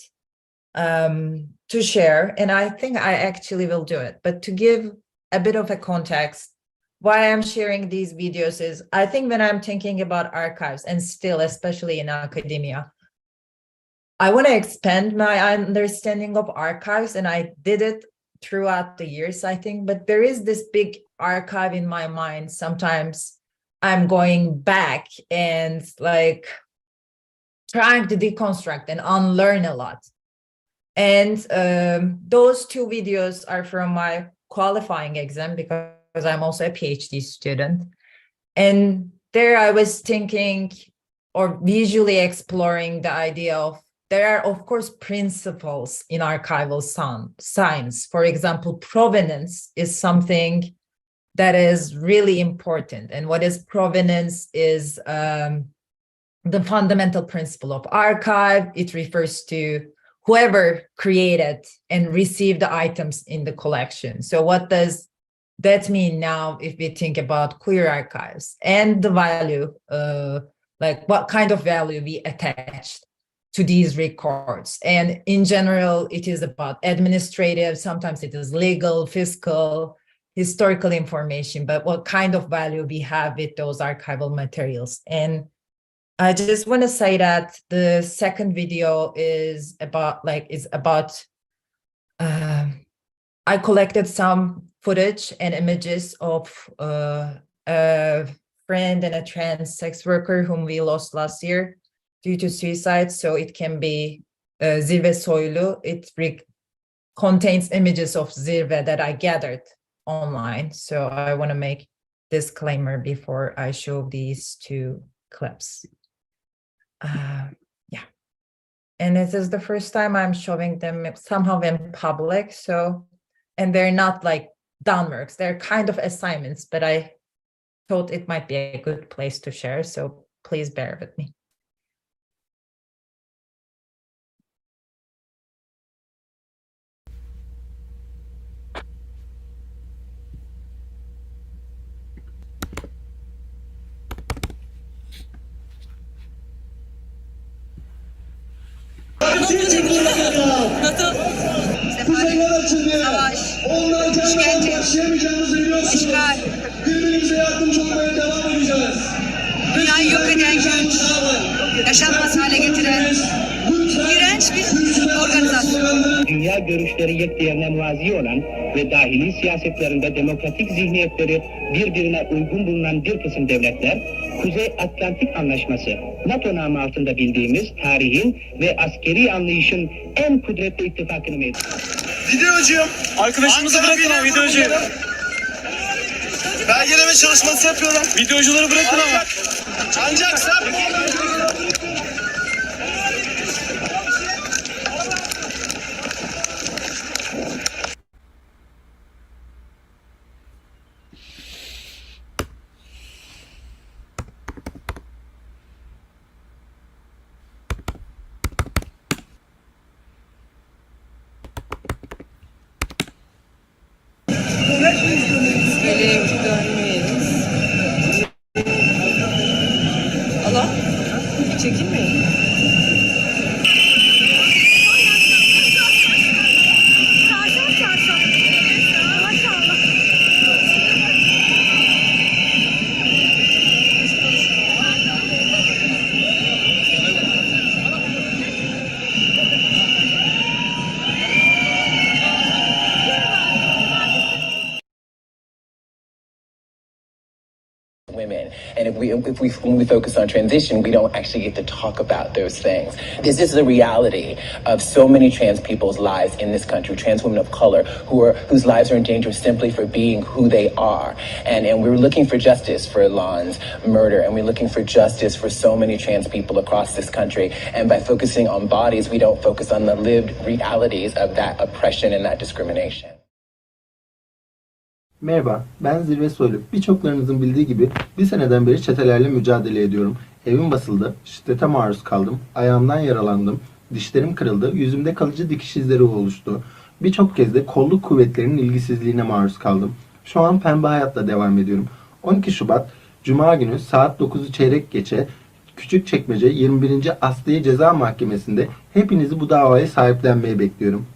to share. And I think I actually will do it. But to give a bit of a context, why I'm sharing these videos is, I think when I'm thinking about archives, and still, especially in academia, I want to expand my understanding of archives, and I did it throughout the years, I think. But there is this big archive in my mind. Sometimes I'm going back and like trying to deconstruct and unlearn a lot. And those two videos are from my qualifying exam, because I'm also a PhD student. And there I was thinking, or visually exploring the idea of, there are, of course, principles in archival science. For example, provenance is something that is really important. And what is provenance is the fundamental principle of archive. It refers to whoever created and received the items in the collection. So what does that mean now if we think about queer archives and the value, like what kind of value we attached to these records? And in general, it is about administrative, sometimes it is legal, fiscal, historical information, but what kind of value we have with those archival materials. And I just want to say that the second video is about, I collected some footage and images of a friend and a trans sex worker whom we lost last year due to suicide. So it can be Zirve Soylu. It contains images of Zirve that I gathered online. So I want to make disclaimer before I show these two clips. Yeah. And this is the first time I'm showing them somehow in public. So, and they're not like done works, they're kind of assignments, but I thought it might be a good place to share. So please bear with me. Savaş, işkence, işgal, birbirimize yardımcı olmaya devam edeceğiz. Dünyayı yok eden güç, yaşanmaz hale getiren iğrenç bir organizasyon. Dünya görüşleri yekdiğerine muvazi olan ve dahili siyasetlerinde demokratik zihniyetleri birbirine uygun bulunan bir kısım devletler, Kuzey Atlantik Anlaşması, NATO namı altında bildiğimiz tarihin ve askeri anlayışın en kudretli ittifakını mevcut. Videocuyum. Arkadaşımızı bırakın ama videocu. Belgeleme çalışması yapıyorum. Videocuları bırakın ama. Ancak sen... Allah, çekinmeyin. Women. And when we focus on transition, we don't actually get to talk about those things. This is the reality of so many trans people's lives in this country, trans women of color whose lives are in danger simply for being who they are. And we're looking for justice for Lan's murder, and we're looking for justice for so many trans people across this country. And by focusing on bodies, we don't focus on the lived realities of that oppression and that discrimination. Merhaba, ben Zirve Soylu. Birçoklarınızın bildiği gibi bir seneden beri çetelerle mücadele ediyorum. Evim basıldı, şiddete maruz kaldım, ayağımdan yaralandım, dişlerim kırıldı, yüzümde kalıcı dikiş izleri oluştu. Birçok kez de kolluk kuvvetlerinin ilgisizliğine maruz kaldım. Şu an pembe hayatla devam ediyorum. 12 Şubat, Cuma günü saat 9'u çeyrek geçe Küçükçekmece 21. Asliye Ceza Mahkemesi'nde hepinizi bu davaya sahiplenmeye bekliyorum.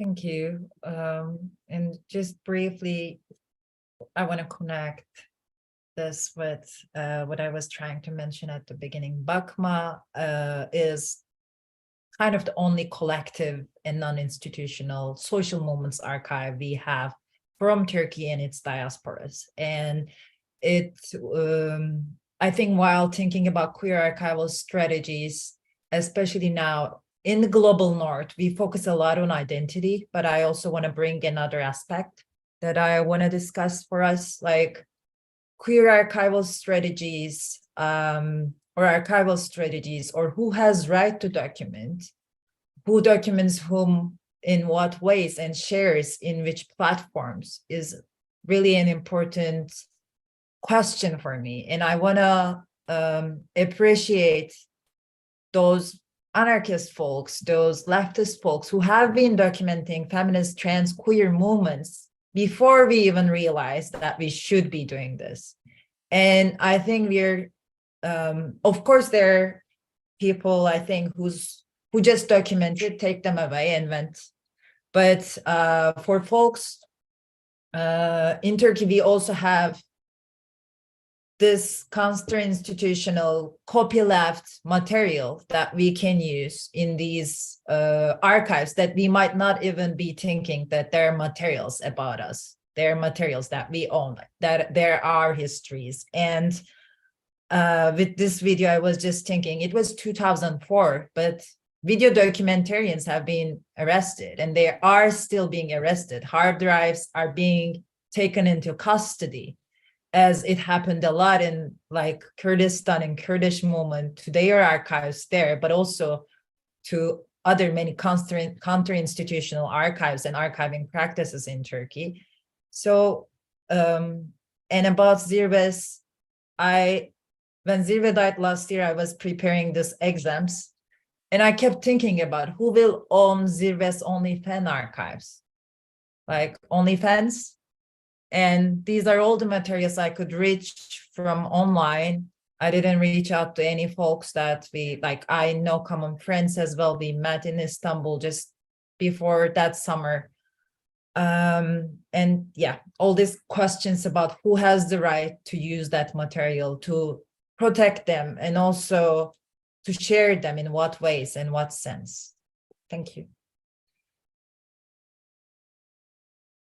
Thank you. And just briefly, I want to connect this with what I was trying to mention at the beginning. Bakma is kind of the only collective and non-institutional social movements archive we have from Turkey and its diasporas. And it, I think while thinking about queer archival strategies, especially now in the global north, we focus a lot on identity, but I also want to bring another aspect that I want to discuss for us, like queer archival strategies, or who has right to document, who documents whom in what ways and shares in which platforms is really an important question for me. And I want to appreciate those anarchist folks, those leftist folks who have been documenting feminist, trans, queer movements before we even realized that we should be doing this. And I think we're, of course, there are people, I think, who just documented, take them away and went. But for folks in Turkey, we also have this constitutional copyleft material that we can use in these archives that we might not even be thinking that they're materials about us. They're materials that we own, that there are histories. And with this video, I was just thinking it was 2004, but video documentarians have been arrested and they are still being arrested. Hard drives are being taken into custody, as it happened a lot in like Kurdistan and Kurdish movement, to their archives there, but also to other many counter-institutional archives and archiving practices in Turkey. So, and about Zirves, when Zirve died last year, I was preparing these exams, and I kept thinking about who will own Zirve's OnlyFans archives, like OnlyFans. And these are all the materials I could reach from online. I didn't reach out to any folks that I know common friends as well. We met in Istanbul just before that summer. And yeah, all these questions about who has the right to use that material, to protect them, and also to share them in what ways and what sense. Thank you.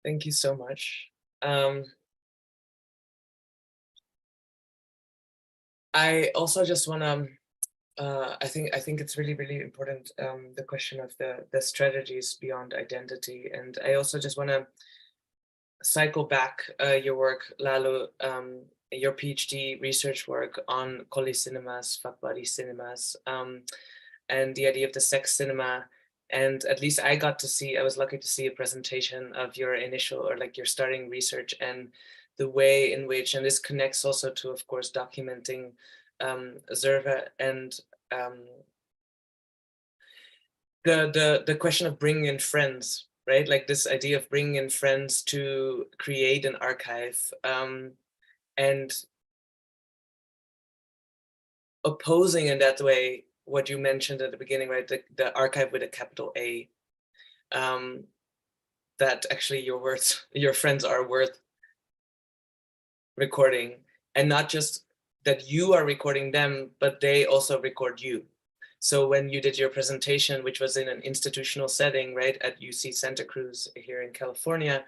Thank you so much. I also just want to, I think it's really, really important, the question of the strategies beyond identity. And I also just want to cycle back your work, Lalu, your PhD research work on Koli cinemas, Fakbari cinemas, and the idea of the sex cinema. And at least I was lucky to see a presentation of your initial, or like your starting research, and the way in which, and this connects also to, of course, documenting Zirve, and the question of bringing in friends, right? Like this idea of bringing in friends to create an archive, and opposing in that way what you mentioned at the beginning, right? The archive with a capital A, that actually your friends are worth recording, and not just that you are recording them, but they also record you. So when you did your presentation, which was in an institutional setting, right, at UC Santa Cruz here in California,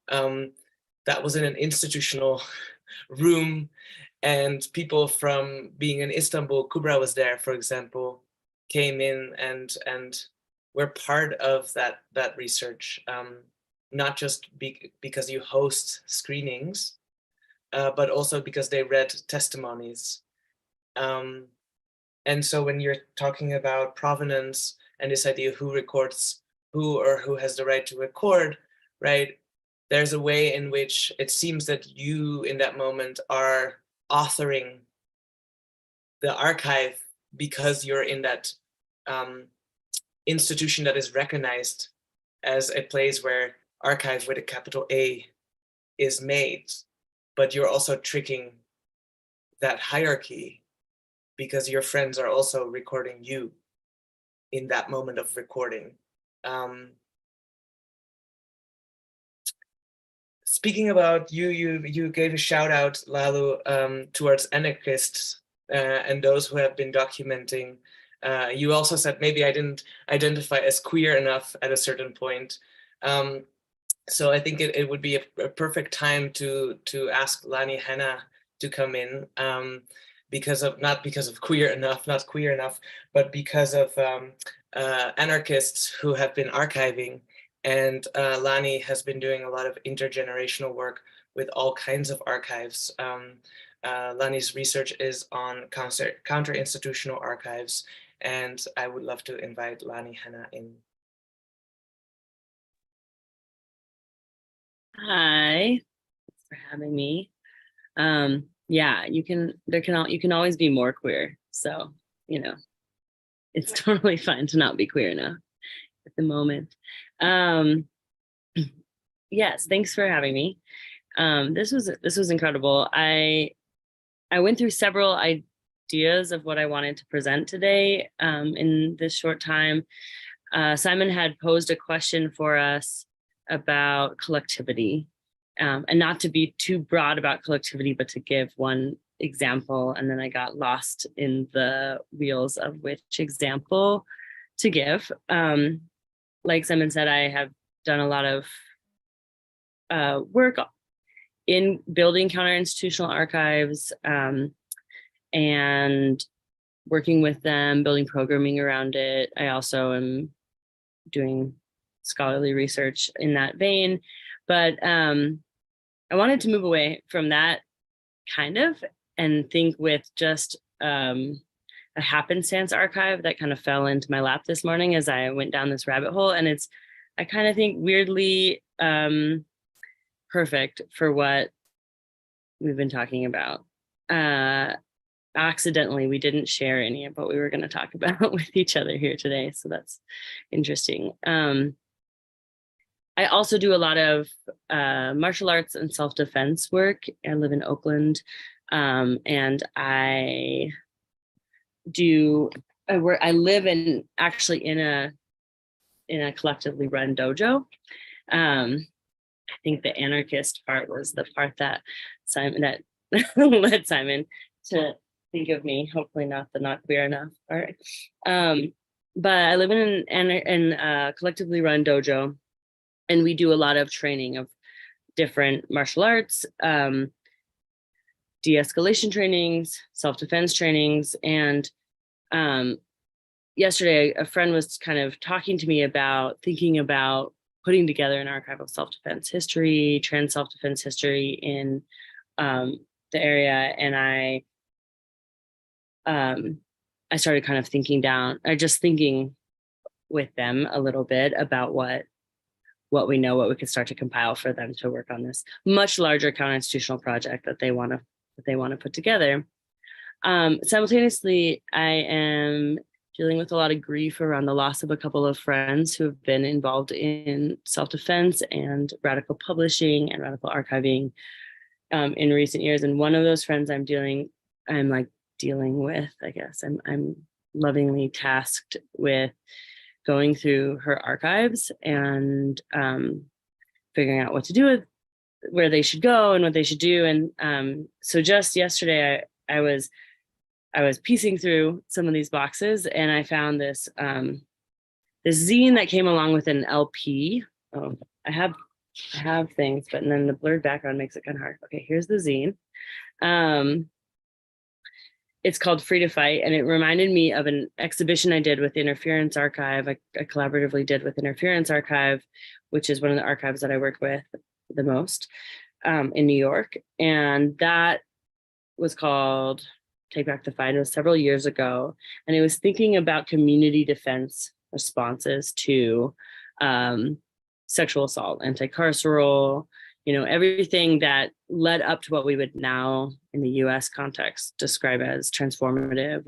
that was in an institutional room, and people from being in Istanbul, Kubra was there, for example, came in and were part of that research, not just because you host screenings, but also because they read testimonies. And so when you're talking about provenance and this idea of who records who, or who has the right to record, right, there's a way in which it seems that you in that moment are authoring the archive because you're in that institution that is recognized as a place where archive with a capital A is made, but you're also tricking that hierarchy because your friends are also recording you in that moment of recording. Speaking about you gave a shout out, Lalu, towards anarchists and those who have been documenting You also said maybe I didn't identify as queer enough at a certain point. So I think it would be a perfect time to ask Lani, Hanna to come in, not because of queer enough, but because of anarchists who have been archiving. And Lani has been doing a lot of intergenerational work with all kinds of archives. Lani's research is on counter-institutional archives, and I would love to invite Lani, Hanna in. Hi, thanks for having me. Yeah, you can always be more queer. So, you know, it's totally fine to not be queer enough at the moment. Yes, thanks for having me. This was incredible. I went through several ideas of what I wanted to present today in this short time. Simon had posed a question for us about collectivity, and not to be too broad about collectivity, but to give one example. And then I got lost in the wheels of which example to give. Like Simon said, I have done a lot of work in building counter-institutional archives and working with them, building programming around it. I also am doing scholarly research in that vein, but I wanted to move away from that kind of and think with just a happenstance archive that kind of fell into my lap this morning as I went down this rabbit hole. And I kind of think weirdly perfect for what we've been talking about. Accidentally, we didn't share any of what we were going to talk about with each other here today. So that's interesting. I also do a lot of martial arts and self-defense work. I live in Oakland, and I live actually in a collectively run dojo. I think the anarchist part was the part that led Simon to think of me, hopefully not the not queer enough part. But I live in a collectively run dojo, and we do a lot of training of different martial arts, de-escalation trainings, self-defense trainings. And yesterday, a friend was kind of talking to me about thinking about putting together an archive of self-defense history, trans self-defense history in the area. And I started kind of thinking with them a little bit about what we know, what we could start to compile for them to work on this much larger counter-institutional project that they want to put together. Simultaneously, I am dealing with a lot of grief around the loss of a couple of friends who have been involved in self-defense and radical publishing and radical archiving in recent years. And one of those friends I'm dealing with, I guess, I'm lovingly tasked with going through her archives and figuring out what to do with where they should go and what they should do. And so just yesterday, I was piecing through some of these boxes, and I found this this zine that came along with an LP. Oh, I have things, but then the blurred background makes it kind of hard. Okay, here's the zine. It's called Free to Fight, and it reminded me of an exhibition I did with Interference Archive. I collaboratively did with Interference Archive, which is one of the archives that I work with the most in New York. And that was called Take Back the Fight. It was several years ago. And it was thinking about community defense responses to sexual assault, anti-carceral, everything that led up to what we would now in the US context describe as transformative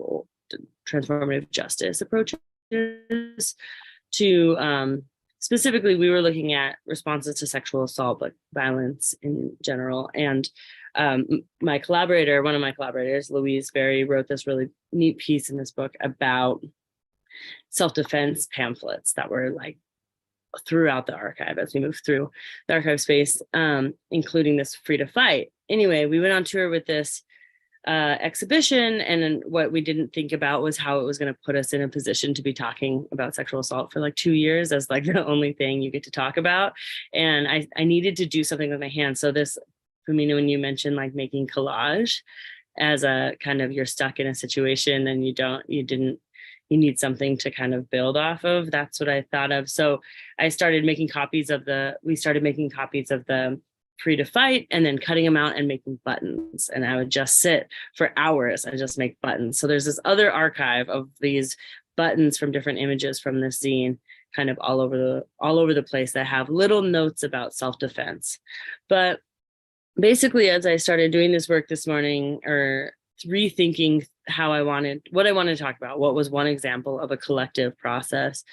justice approaches to, specifically, we were looking at responses to sexual assault, but violence in general. And one of my collaborators, Louise Berry, wrote this really neat piece in this book about self-defense pamphlets that were throughout the archive as we moved through the archive space, including this Free to Fight. Anyway, we went on tour with this exhibition. And then what we didn't think about was how it was going to put us in a position to be talking about sexual assault for like 2 years as like the only thing you get to talk about. And I needed to do something with my hands. So this, Pamina, when you mentioned like making collage as a kind of, you're stuck in a situation and you need something to kind of build off of. That's what I thought of. So we started making copies of the Free to Fight and then cutting them out and making buttons. And I would just sit for hours and just make buttons. So there's this other archive of these buttons from different images from this zine kind of all over the place that have little notes about self-defense. But basically, as I started doing this work this morning, or rethinking what I wanted to talk about, what was one example of a collective process.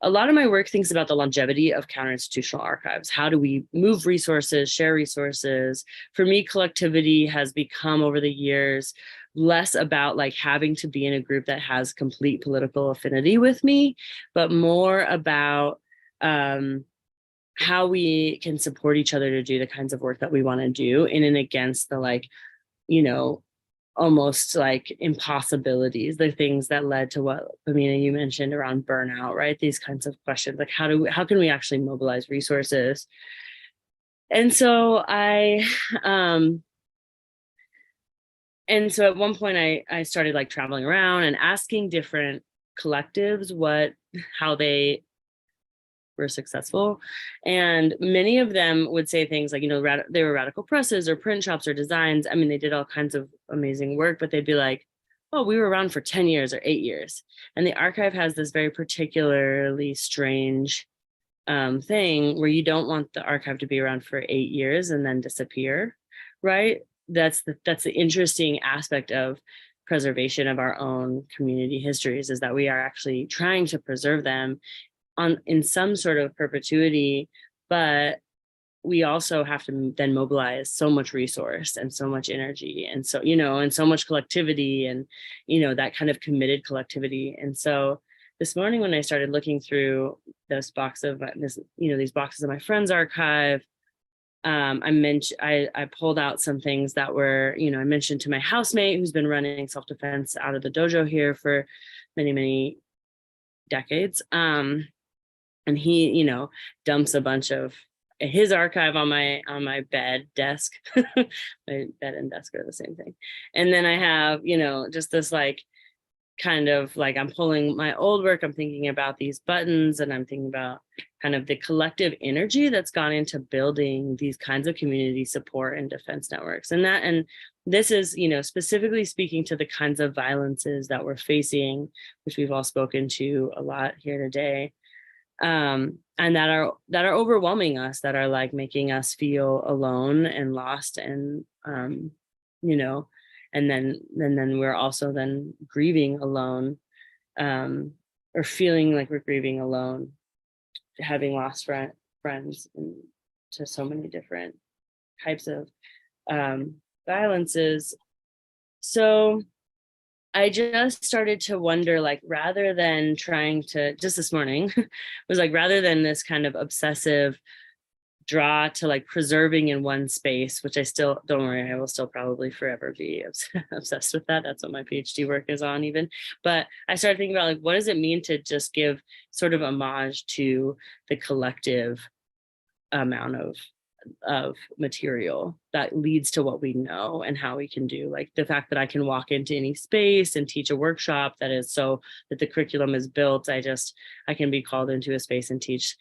A lot of my work thinks about the longevity of counterinstitutional archives. How do we move resources, share resources? For me, collectivity has become over the years less about like having to be in a group that has complete political affinity with me, but more about how we can support each other to do the kinds of work that we want to do in and against the like, almost like impossibilities, the things that led to what, Pamina, you mentioned around burnout, right? These kinds of questions, like how can we actually mobilize resources? And so at one point I started like traveling around and asking different collectives how they were successful. And many of them would say things like, they were radical presses or print shops or designs. I mean, they did all kinds of amazing work, but they'd be like, oh, we were around for 10 years or 8 years. And the archive has this very particularly strange thing where you don't want the archive to be around for 8 years and then disappear, right? That's the interesting aspect of preservation of our own community histories, is that we are actually trying to preserve them in some sort of perpetuity, but we also have to then mobilize so much resource and so much energy and so, and so much collectivity and, that kind of committed collectivity. And so this morning when I started looking through these boxes of my friend's archive, I pulled out some things that were, I mentioned to my housemate who's been running self-defense out of the dojo here for many, many decades. And he, dumps a bunch of his archive on my desk. My bed and desk are the same thing. And then I have, just this like kind of like I'm pulling my old work. I'm thinking about these buttons and I'm thinking about kind of the collective energy that's gone into building these kinds of community support and defense networks. And this is, specifically speaking to the kinds of violences that we're facing, which we've all spoken to a lot here today. And that are overwhelming us, that are like making us feel alone and lost, and and then we're also then grieving alone, or feeling like we're grieving alone, having lost friends to so many different types of violences. So I just started to wonder, like, rather than trying to, just this morning, was like, rather than this kind of obsessive draw to like preserving in one space, which I still, don't worry, I will still probably forever be obsessed with that. That's what my PhD work is on even. But I started thinking about like, what does it mean to just give sort of homage to the collective amount of material that leads to what we know and how we can do, like the fact that I can walk into any space and teach a workshop that is so that the curriculum is built. I can be called into a space and teach,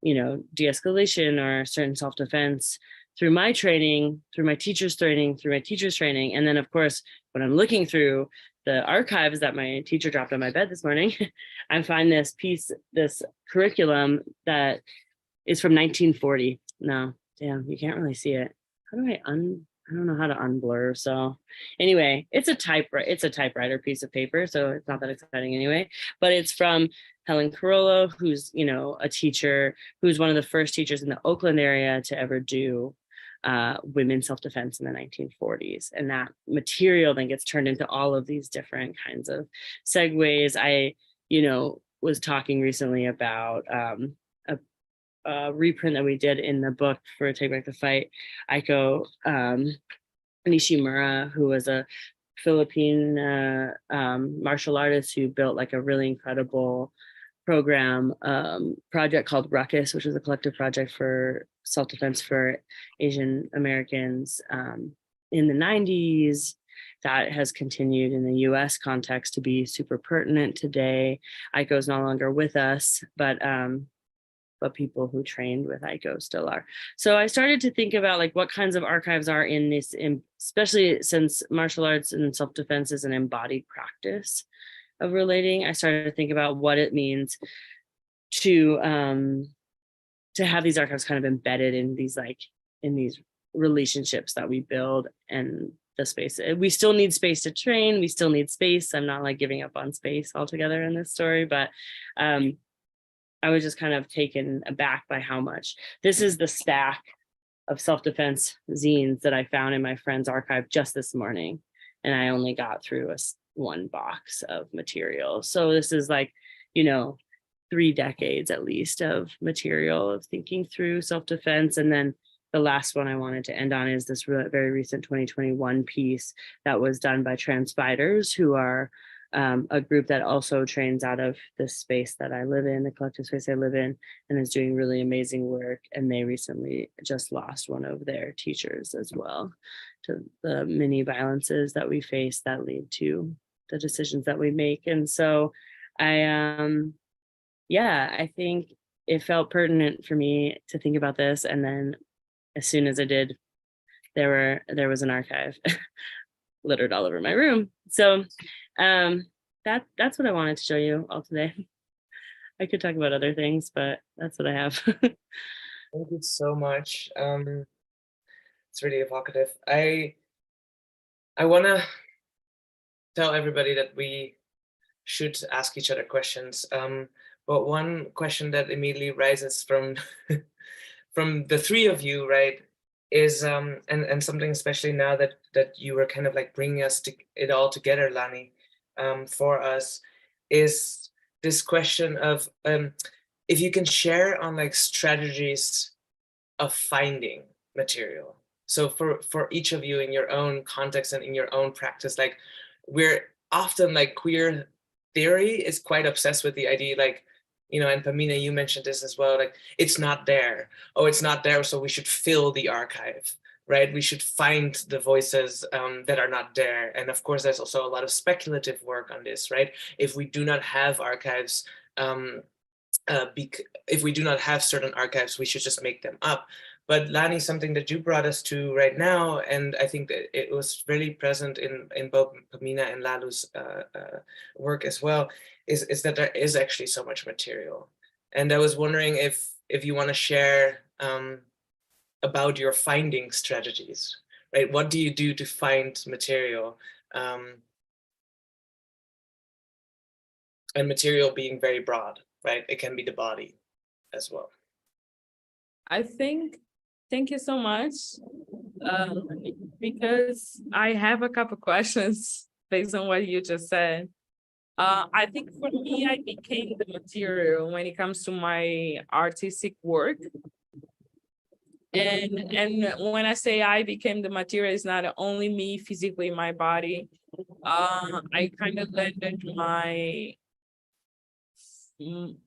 de-escalation or certain self-defense through my training, through my teacher's training. And then of course, when I'm looking through the archives that my teacher dropped on my bed this morning, I find this curriculum that is from 1940. No, damn, you can't really see it. How do I don't know how to unblur. So anyway, it's a typewriter piece of paper, so it's not that exciting anyway, but it's from Helen Carollo, who's, a teacher, who's one of the first teachers in the Oakland area to ever do women's self-defense in the 1940s. And that material then gets turned into all of these different kinds of segues. I, was talking recently about reprint that we did in the book for Take Back the Fight, Aiko, Nishimura, who was a Philippine martial artist who built like a really incredible project called Ruckus, which is a collective project for self-defense for Asian Americans in the 90s. That has continued in the US context to be super pertinent today. Aiko is no longer with us, but people who trained with Aiko still are. So I started to think about like what kinds of archives are in this, especially since martial arts and self-defense is an embodied practice of relating. I started to think about what it means to have these archives kind of embedded in these relationships that we build and the space. We still need space to train. We still need space. I'm not like giving up on space altogether in this story, but I was just kind of taken aback by how much. This is the stack of self-defense zines that I found in my friend's archive just this morning. And I only got through one box of material. So this is like, 3 decades at least of material of thinking through self-defense. And then the last one I wanted to end on is this very recent 2021 piece that was done by Trans Fighters, who are a group that also trains out of this space that I live in, the collective space I live in, and is doing really amazing work. And they recently just lost one of their teachers as well to the many violences that we face that lead to the decisions that we make. And so I think it felt pertinent for me to think about this. And then as soon as I did, there was an archive littered all over my room. So that's what I wanted to show you all today. I could talk about other things, but that's what I have. Thank you so much. It's really evocative. I want to tell everybody that we should ask each other questions. But one question that immediately rises from from the three of you, right, is and something especially now that you were kind of like bringing it all together, Lani, for us, is this question of if you can share on like strategies of finding material. So for each of you in your own context and in your own practice, like we're often like queer theory is quite obsessed with the idea, like, and Pamina, you mentioned this as well, like it's not there. Oh, it's not there, so we should fill the archive, right? We should find the voices that are not there. And of course, there's also a lot of speculative work on this, right? If we do not have archives, if we do not have certain archives, we should just make them up. But Lani, something that you brought us to right now, and I think that it was really present in both Pamina and Lalu's work as well, is that there is actually so much material. And I was wondering if you want to share about your finding strategies, right? What do you do to find material? And material being very broad, right? It can be the body as well. Thank you so much, because I have a couple questions based on what you just said. I think for me, I became the material when it comes to my artistic work. And when I say I became the material, it's not only me physically, my body. I kind of lended my mind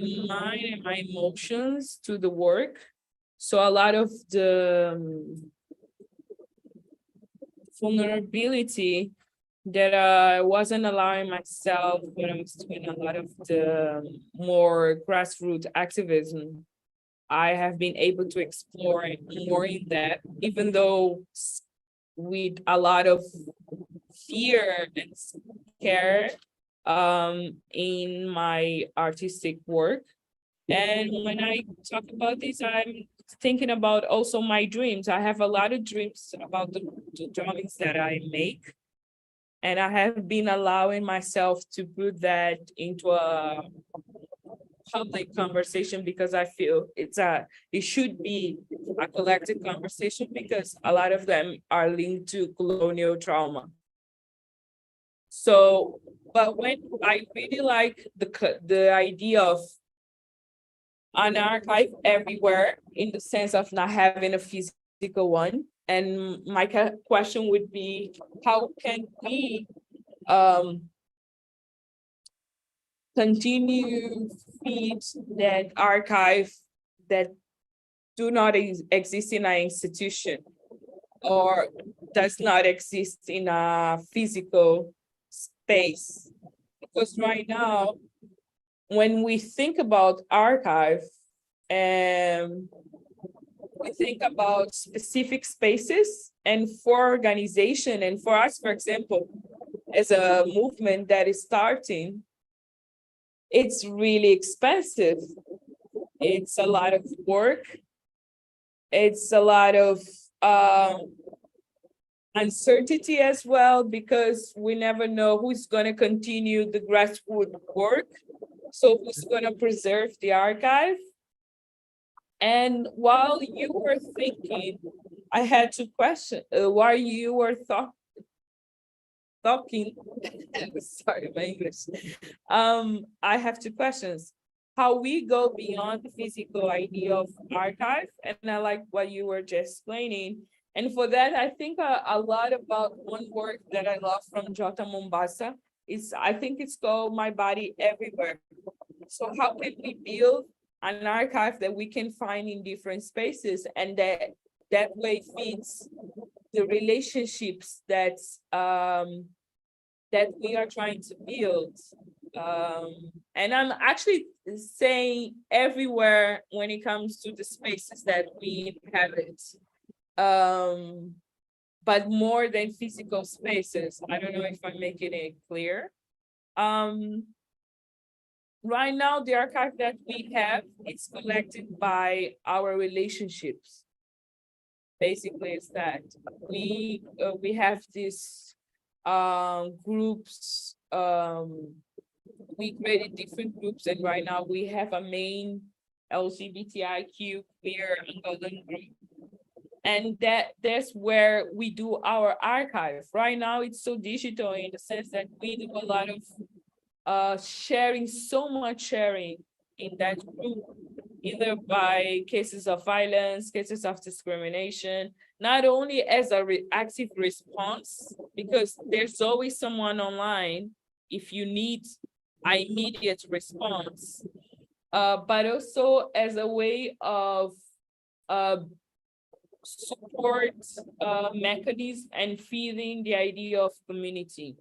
and my emotions to the work. So a lot of the vulnerability that I wasn't allowing myself when I was doing a lot of the more grassroots activism, I have been able to explore more in that, even though with a lot of fear and scare in my artistic work. And when I talk about this, I'm thinking about also my dreams. I have a lot of dreams about the drawings that I make. And I have been allowing myself to put that into a public conversation because I feel it should be a collective conversation because a lot of them are linked to colonial trauma. So, but when I really like the idea of an archive everywhere in the sense of not having a physical one, And my question would be, how can we continue feed that archive that do not exist in our institution or does not exist in a physical space? Because right now, when we think about archive, we think about specific spaces, and for organization, and for us, for example, as a movement that is starting, it's really expensive. It's a lot of work. It's a lot of uncertainty as well, because we never know who's going to continue the grassroots work. So who's going to preserve the archive? And while you were thinking, I had to question, while you were talking, sorry, my English. I have two questions. How we go beyond the physical idea of archive, and I like what you were just explaining. And for that, I think a lot about one work that I love from Jota Mombasa. I think it's called My Body Everywhere. So how can we build an archive that we can find in different spaces, and that way feeds the relationships that we are trying to build. And I'm actually saying everywhere when it comes to the spaces that we inhabit, but more than physical spaces. I don't know if I'm making it clear. Right now, the archive that we have is collected by our relationships. Basically, it's that we have these groups. We created different groups, and right now we have a main LGBTIQ queer Angolan group, and that's where we do our archive. Right now, it's so digital in the sense that we do a lot of sharing, so much sharing in that group, either by cases of violence, cases of discrimination, not only as a active response, because there's always someone online if you need an immediate response, but also as a way of support mechanism and feeding the idea of community.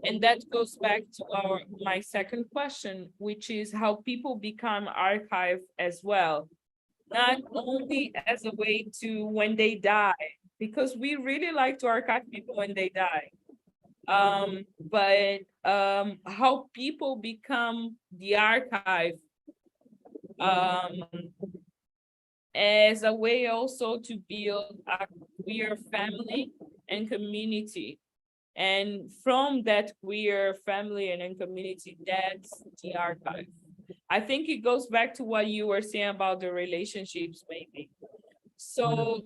And that goes back to my second question, which is how people become archive as well. Not only as a way to when they die, because we really like to archive people when they die, but how people become the archive as a way also to build a queer family and community. And from that queer family and community, that's the archive. I think it goes back to what you were saying about the relationships, maybe. So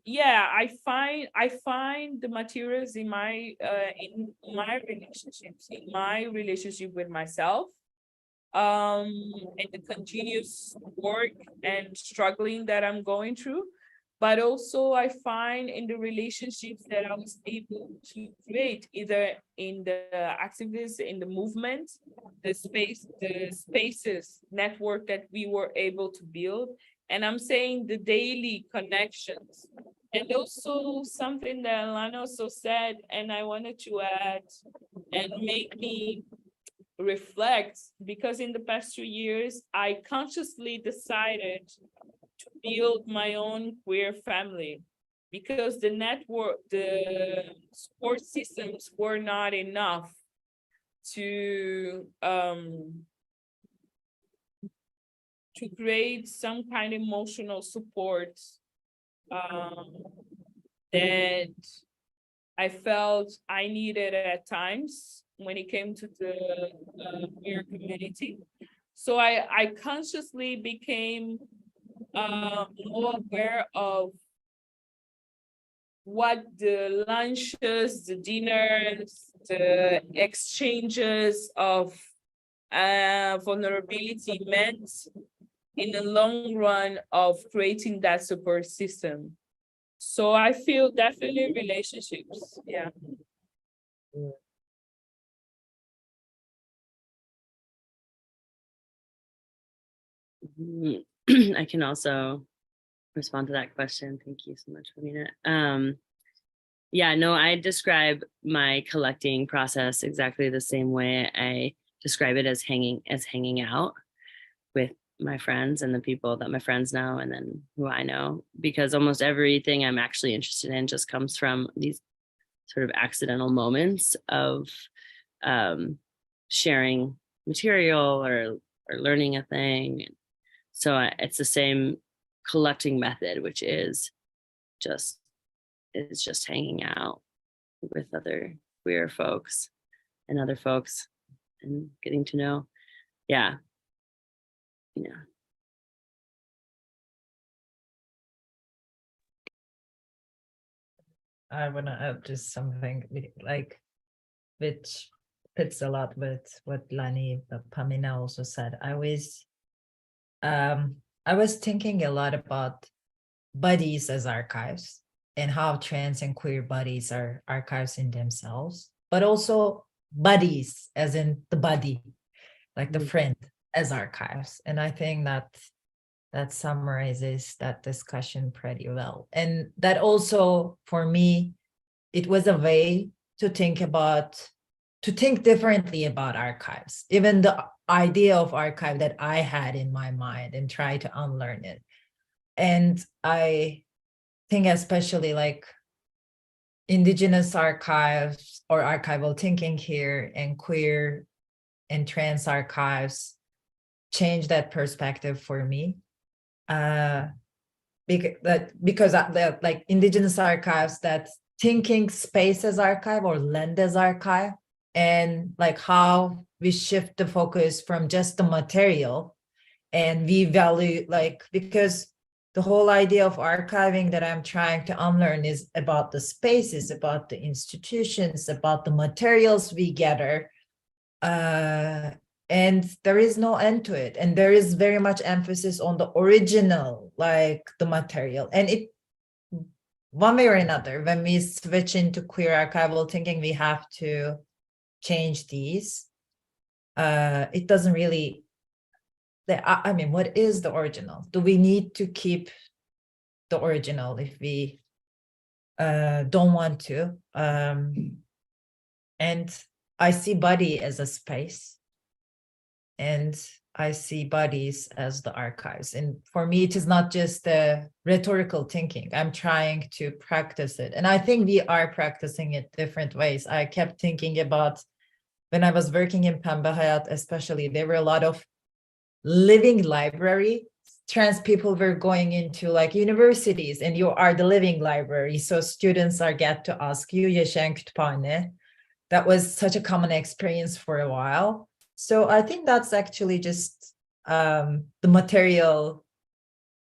yeah, I find the materials in my relationships, in my relationship with myself, and the continuous work and struggling that I'm going through. But also I find in the relationships that I was able to create, either in the activists, in the movement, the spaces, network that we were able to build. And I'm saying the daily connections. And also something that Lani also said, and I wanted to add and make me reflect, because in the past 2 years, I consciously decided to build my own queer family, because the network, the support systems were not enough to create some kind of emotional support that I felt I needed at times when it came to the queer community. So I consciously became more aware of what the lunches, the dinners, the exchanges of vulnerability meant in the long run of creating that support system. So I feel definitely relationships, yeah. I can also respond to that question. Thank you so much, Pamina. Yeah, no, I describe my collecting process exactly the same way. I describe it as hanging out with my friends and the people that my friends know and then who I know, because almost everything I'm actually interested in just comes from these sort of accidental moments of sharing material or learning a thing. So it's the same collecting method, which is just hanging out with other queer folks and other folks and getting to know. Yeah. I want to add just something like which fits a lot with what Lani, but Pamina also said. I was thinking a lot about bodies as archives and how trans and queer bodies are archives in themselves, but also bodies as in the body, like the friend as archives. And I think that summarizes that discussion pretty well. And that also, for me, it was a way to think differently about archives, even the idea of archive that I had in my mind, and try to unlearn it. And I think especially like indigenous archives or archival thinking here and queer and trans archives changed that perspective for me. Because like indigenous archives, that thinking space as archive or land as archive, and like how we shift the focus from just the material and we value, like, because the whole idea of archiving that I'm trying to unlearn is about the spaces, about the institutions, about the materials we gather. And there is no end to it. And there is very much emphasis on the original, like the material. And it, one way or another, when we switch into queer archival thinking, we have to change these. It doesn't really, I mean, what is the original? Do we need to keep the original if we don't want to? And I see body as a space, and I see bodies as the archives. And for me, it is not just the rhetorical thinking. I'm trying to practice it. And I think we are practicing it different ways. I kept thinking about when I was working in Pembe Hayat, especially, there were a lot of living library. Trans people were going into like universities, and you are the living library. So students get to ask you, Yaşayan Kütüphane. That was such a common experience for a while. So I think that's actually just the material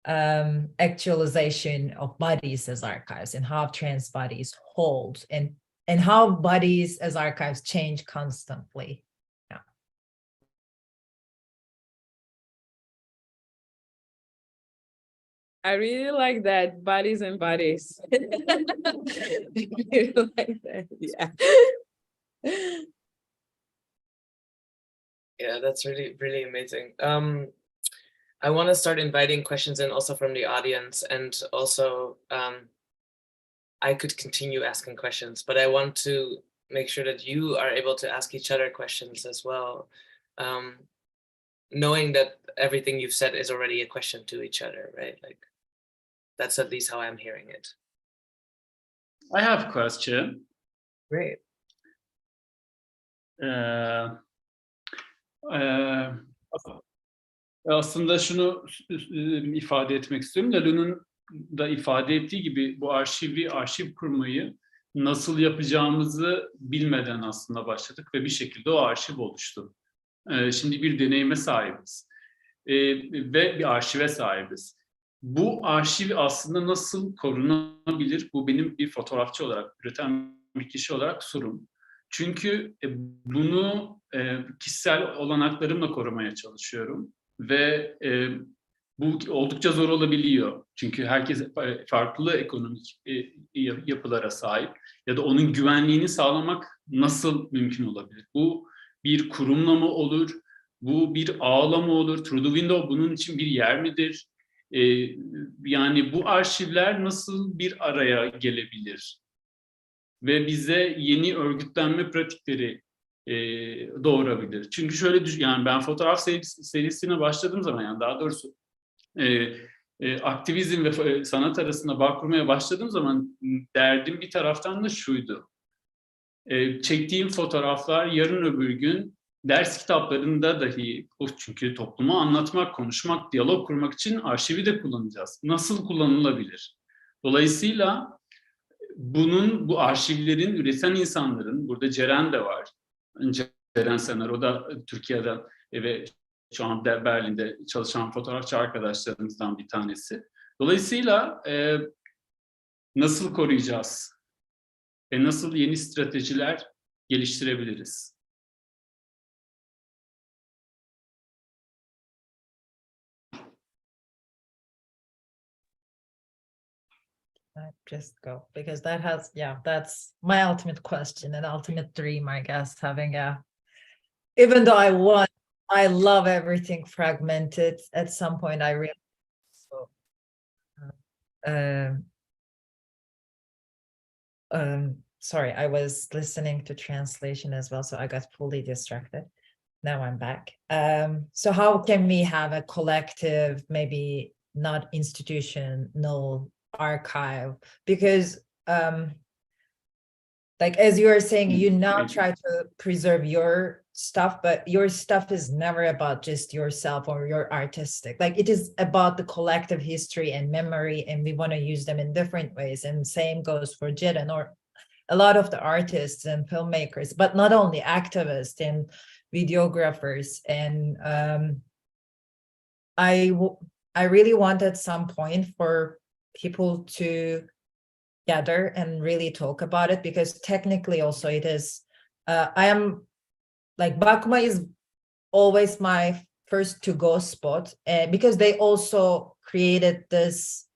actualization of bodies as archives, and how trans bodies hold, and how bodies as archives change constantly. Yeah. I really like that, bodies and bodies. I really like that, yeah. Yeah, that's really, really amazing. I want to start inviting questions in also from the audience, and also I could continue asking questions, but I want to make sure that you are able to ask each other questions as well, knowing that everything you've said is already a question to each other, right? Like, that's at least how I'm hearing it. I have a question. Great. Aslında şunu ifade etmek istiyorum. Lalu'nun da ifade ettiği gibi bu arşiv kurmayı nasıl yapacağımızı bilmeden aslında başladık ve bir şekilde o arşiv oluştu. Şimdi bir deneyime sahibiz ve bir arşive sahibiz. Bu arşiv aslında nasıl korunabilir? Bu benim bir fotoğrafçı olarak, üreten bir kişi olarak sorum. Çünkü bunu kişisel olanaklarımla korumaya çalışıyorum ve Bu oldukça zor olabiliyor. Çünkü herkes farklı ekonomik yapılara sahip ya da onun güvenliğini sağlamak nasıl mümkün olabilir? Bu bir kurumla mı olur? Bu bir ağla mı olur? Through the Window bunun için bir yer midir? Yani bu arşivler nasıl bir araya gelebilir? Ve bize yeni örgütlenme pratikleri doğurabilir. Çünkü şöyle yani ben fotoğraf serisine başladığım zaman, yani daha doğrusu aktivizm ve sanat arasında bağ kurmaya başladığım zaman derdim bir taraftan da şuydu. Çektiğim fotoğraflar yarın öbür gün ders kitaplarında dahi, çünkü toplumu anlatmak, konuşmak, diyalog kurmak için arşivi de kullanacağız. Nasıl kullanılabilir? Dolayısıyla bu arşivlerin üreten insanların, burada Ceren de var. Ceren Sener, o da Türkiye'den ve şu an Berlin'de çalışan fotoğrafçı arkadaşlarımızdan bir tanesi. Dolayısıyla nasıl koruyacağız ve nasıl yeni stratejiler geliştirebiliriz? Just go, because that has, yeah, that's my ultimate question and ultimate dream, I guess, having even though I love everything fragmented, at some point I realized, so, sorry, I was listening to translation as well, so I got fully distracted. Now I'm back. So how can we have a collective, maybe not institutional archive? Because like as you were saying, you now try to preserve your stuff, but your stuff is never about just yourself or your artistic, like it is about the collective history and memory, and we want to use them in different ways. And same goes for Ceren or a lot of the artists and filmmakers, but not only activists and videographers. And I really want at some point for people to gather and really talk about it, because technically also it is, I am like, Bakma is always my first to-go spot, because they also created this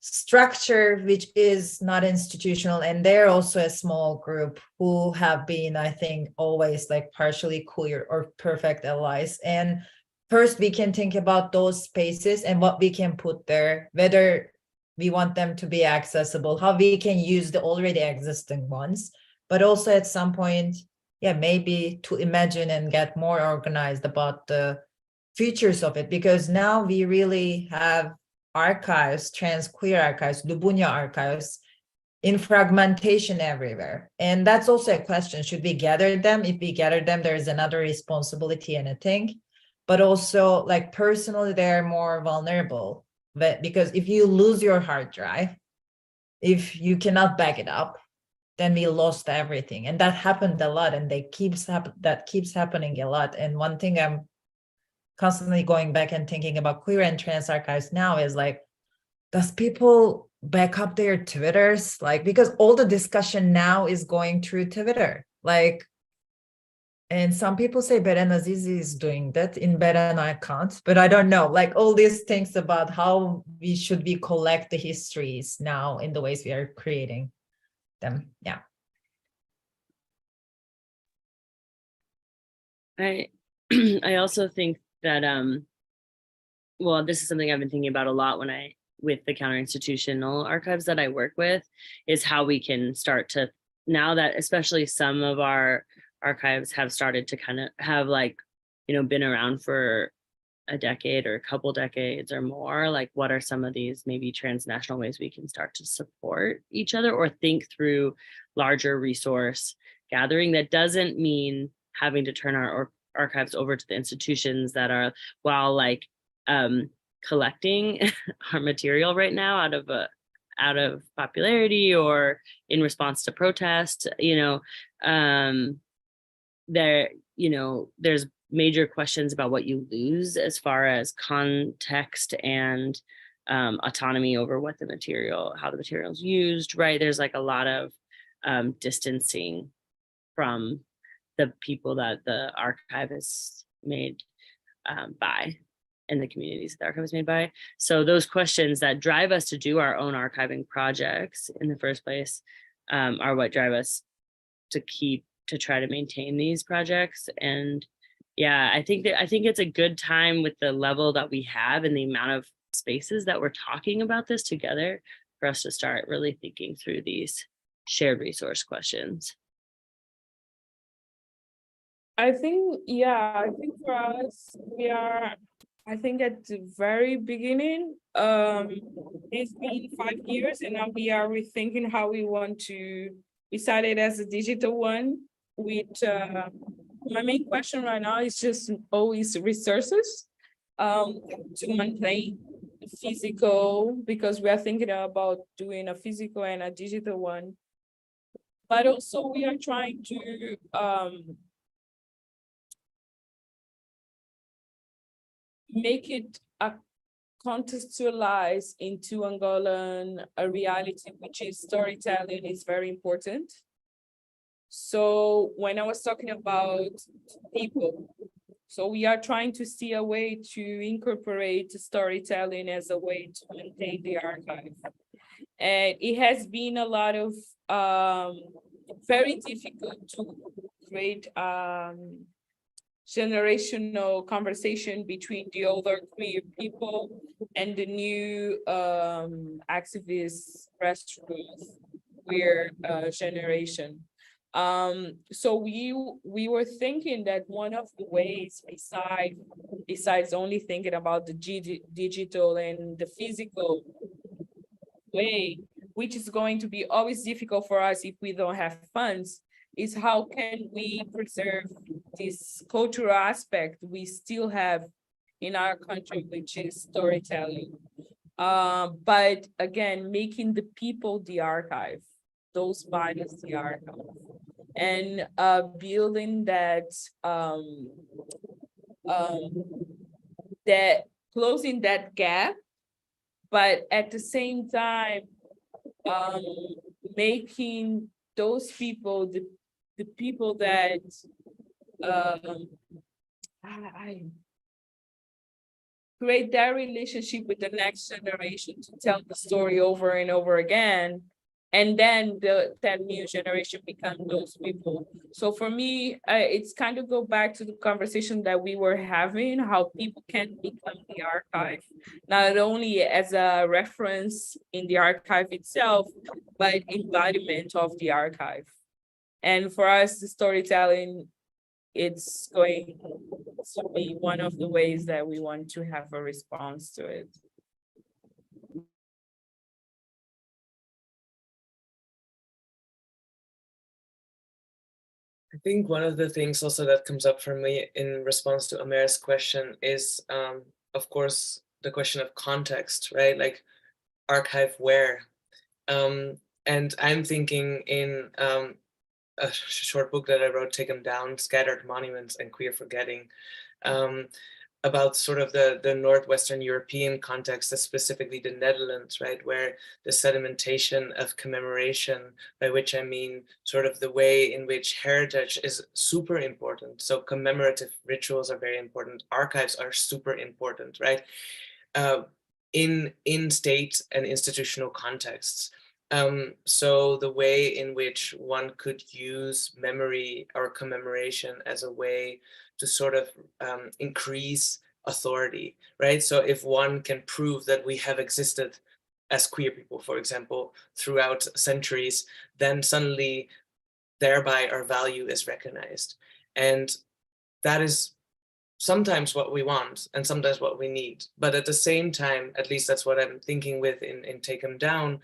structure which is not institutional, and they're also a small group who have been, I think, always like partially queer or perfect allies. And first we can think about those spaces and what we can put there, whether we want them to be accessible, how we can use the already existing ones, but also at some point, yeah, maybe to imagine and get more organized about the features of it, because now we really have archives, trans queer archives, Lubunya archives in fragmentation everywhere. And that's also a question, should we gather them? If we gather them, there's another responsibility and a thing, but also like personally, they're more vulnerable. But because if you lose your hard drive, if you cannot back it up, then we lost everything. And that happened a lot, and that keeps happening a lot. And one thing I'm constantly going back and thinking about queer and trans archives now is like, does people back up their Twitters? Like, because all the discussion now is going through Twitter. Like, and some people say Beren Azizi is doing that in Beren I can't, but I don't know, like all these things about how we collect the histories now in the ways we are creating them. Yeah. I also think that well, this is something I've been thinking about a lot with the counter-institutional archives that I work with, is how we can start to, now that especially some of our archives have started to kind of have, like, you know, been around for a decade or a couple decades or more, like what are some of these maybe transnational ways we can start to support each other or think through larger resource gathering? That doesn't mean having to turn our archives over to the institutions that are, while like collecting our material right now out of popularity or in response to protest, you know, there's major questions about what you lose as far as context and autonomy over how the material is used, right? There's like a lot of distancing from the people that the archive is made by. and the communities the archive is made by. So those questions that drive us to do our own archiving projects in the first place are what drive us to try to maintain these projects. And yeah, I think it's a good time with the level that we have and the amount of spaces that we're talking about this together for us to start really thinking through these shared resource questions. I think for us, we are, I think at the very beginning, it's been 5 years and now we are rethinking how we want to, we started as a digital one with, my main question right now is just always resources to maintain physical, because we are thinking about doing a physical and a digital one. But also we are trying to make it a contextualize into Angolan a reality, which is storytelling is very important. So when I was talking about people, so we are trying to see a way to incorporate storytelling as a way to maintain the archive. And it has been a lot of very difficult to create generational conversation between the older queer people and the new activist grassroots queer generation. So we were thinking that one of the ways besides only thinking about the digital and the physical way, which is going to be always difficult for us if we don't have funds, is how can we preserve this cultural aspect we still have in our country, which is storytelling. But again, making the people the archive, those bodies the archive, and building that, that closing that gap, but at the same time, making those people the people that create their relationship with the next generation to tell the story over and over again. And then that new generation become those people. So for me, it's kind of go back to the conversation that we were having, how people can become the archive, not only as a reference in the archive itself, but embodiment of the archive. And for us, the storytelling, it's going to be one of the ways that we want to have a response to it. I think one of the things also that comes up for me in response to Amer's question is, of course, the question of context, right? Like archive where? And I'm thinking in a short book that I wrote, Take 'em Down, Scattered Monuments and Queer Forgetting, about sort of the Northwestern European context, specifically the Netherlands, right, where the sedimentation of commemoration, by which I mean sort of the way in which heritage is super important. So commemorative rituals are very important. Archives are super important, right, in state and institutional contexts. So the way in which one could use memory or commemoration as a way to sort of increase authority, right? So if one can prove that we have existed as queer people, for example, throughout centuries, then suddenly thereby our value is recognized. And that is sometimes what we want and sometimes what we need. But at the same time, at least that's what I'm thinking with in Take 'em Down,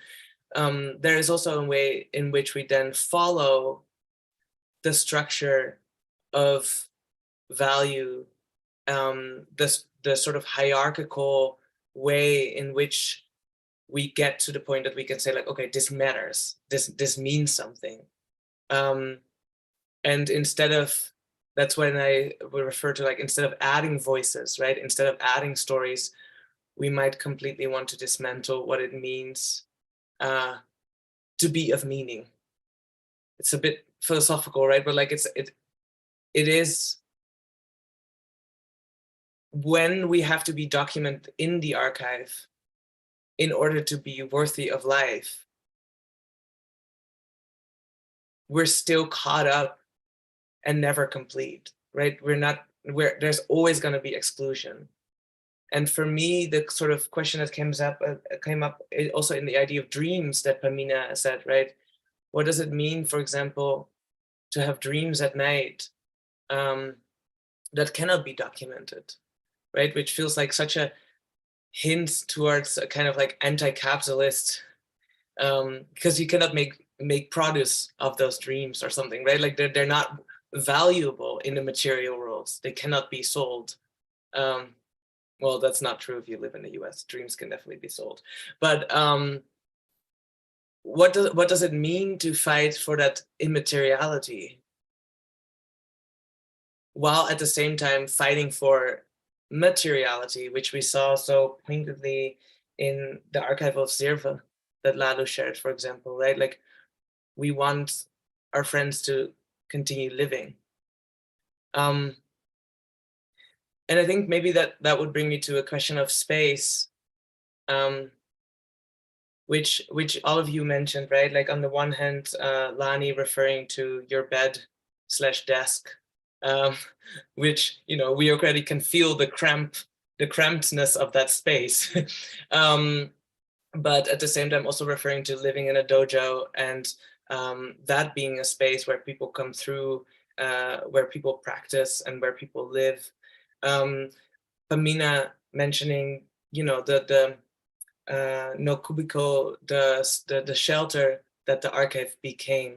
there is also a way in which we then follow the structure of value, the sort of hierarchical way in which we get to the point that we can say like, okay, this matters, this means something. And instead of, that's when I would refer to like, instead of adding voices, right? Instead of adding stories, we might completely want to dismantle what it means to be of meaning. It's a bit philosophical, right? But like it is when we have to be documented in the archive in order to be worthy of life, we're still caught up and never complete, right? There's always going to be exclusion. And for me, the sort of question that came up also in the idea of dreams that Pamina said, right? What does it mean, for example, to have dreams at night that cannot be documented, right? Which feels like such a hint towards a kind of like anti-capitalist, because you cannot make produce of those dreams or something, right? Like they're not valuable in the material worlds. They cannot be sold. Well, that's not true if you live in the US. Dreams can definitely be sold. But what does it mean to fight for that immateriality, while at the same time fighting for materiality, which we saw so pointedly in the Archival of Zirve that Lalu shared, for example, right? Like, we want our friends to continue living. And I think maybe that would bring me to a question of space, which all of you mentioned, right? Like on the one hand, Lani referring to your bed/desk, which, you know, we already can feel the crampedness of that space. But at the same time also referring to living in a dojo, and that being a space where people come through, where people practice and where people live. Pamina mentioning, you know, the no cubicle, the shelter that the archive became.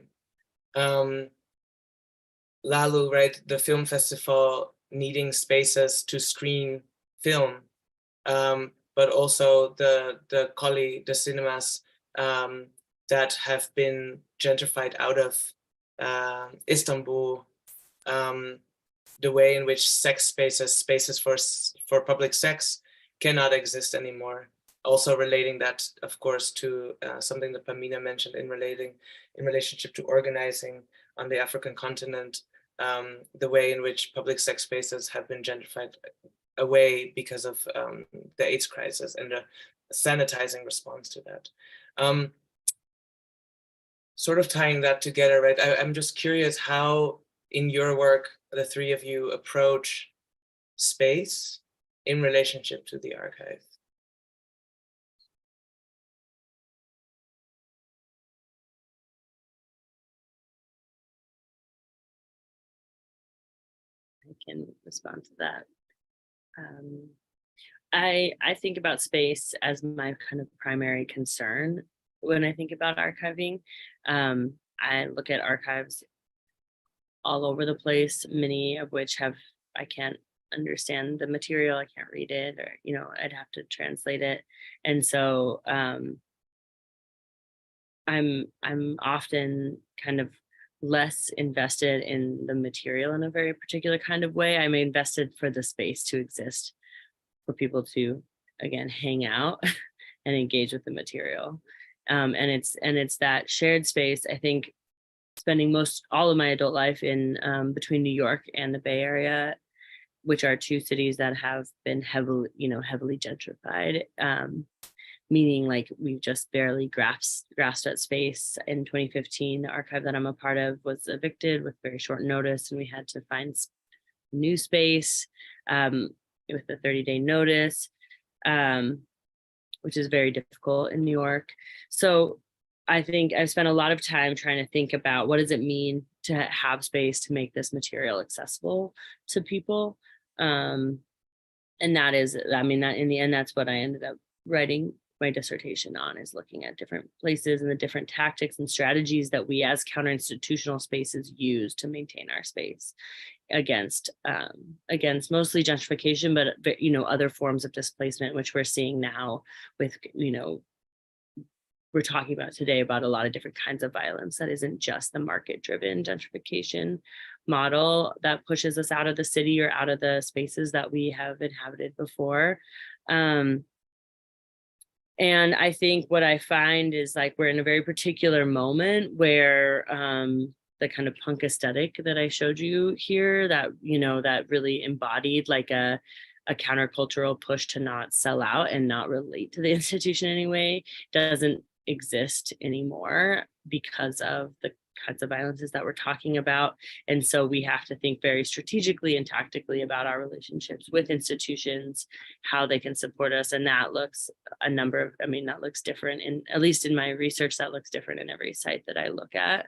Lalu, right, the film festival needing spaces to screen film, but also the cinemas that have been gentrified out of Istanbul, the way in which sex spaces for public sex cannot exist anymore. Also relating that, of course, to something that Pamina mentioned in relationship to organizing on the African continent, the way in which public sex spaces have been gentrified away because of the AIDS crisis and the sanitizing response to that. Sort of tying that together, right? I'm just curious how, in your work, the three of you approach space in relationship to the archive. I can respond to that. I think about space as my kind of primary concern when I think about archiving. I look at archives all over the place, many of which I can't understand the material, I can't read it, or, you know, I'd have to translate it. And so I'm often kind of less invested in the material in a very particular kind of way. I'm invested for the space to exist, for people to, again, hang out and engage with the material. And it's that shared space. I think spending all of my adult life in between New York and the Bay Area, which are two cities that have been heavily gentrified, meaning like we've just barely grasped at space. In 2015, the archive that I'm a part of was evicted with very short notice, and we had to find new space with a 30-day notice, which is very difficult in New York. So I think I've spent a lot of time trying to think about what does it mean to have space to make this material accessible to people. And that is, I mean, that in the end, that's what I ended up writing my dissertation on, is looking at different places and the different tactics and strategies that we as counter-institutional spaces use to maintain our space against mostly gentrification, but, you know, other forms of displacement, which we're seeing now with, you know, we're talking about today about a lot of different kinds of violence that isn't just the market-driven gentrification model that pushes us out of the city or out of the spaces that we have inhabited before. And I think what I find is like we're in a very particular moment where the kind of punk aesthetic that I showed you here, that, you know, that really embodied like a a countercultural push to not sell out and not relate to the institution anyway doesn't exist anymore because of the kinds of violences that we're talking about. And so we have to think very strategically and tactically about our relationships with institutions, how they can support us. And that looks that looks different, in at least in my research, that looks different in every site that I look at.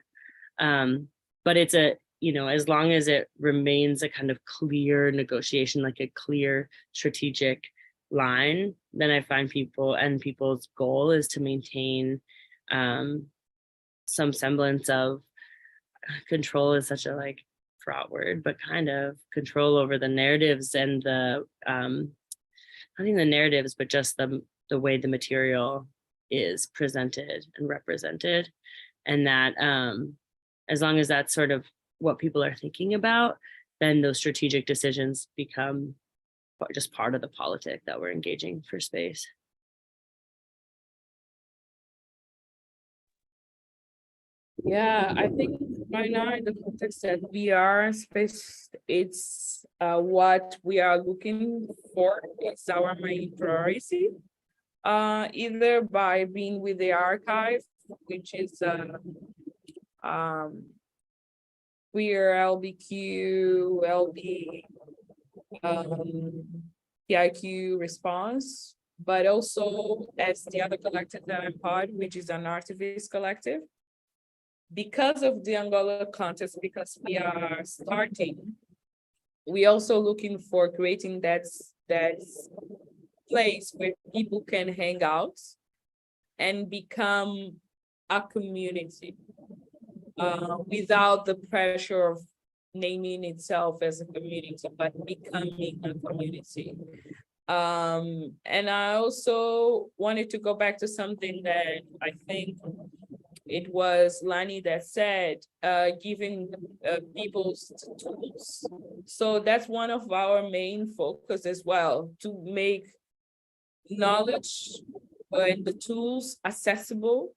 But it's as long as it remains a kind of clear negotiation, like a clear strategic line, then I find people's goal is to maintain some semblance of control, is such a fraught word, but kind of control over the narratives and the not even the narratives, but just the way the material is presented and represented. And that as long as that's sort of what people are thinking about, then those strategic decisions become just part of the politic that we're engaging for space. Yeah, I think right now in the context that we are space, it's what we are looking for. It's our main priority, either by being with the archive, which is queer, LBQ, LB, PIQ response, but also as the other collective that I'm part, which is an artivist collective. Because of the Angola context, because we are starting, we also looking for creating that place where people can hang out and become a community without the pressure of naming itself as a community, but becoming a community. And I also wanted to go back to something that I think it was Lani that said, giving people tools. So that's one of our main focus as well, to make knowledge and the tools accessible.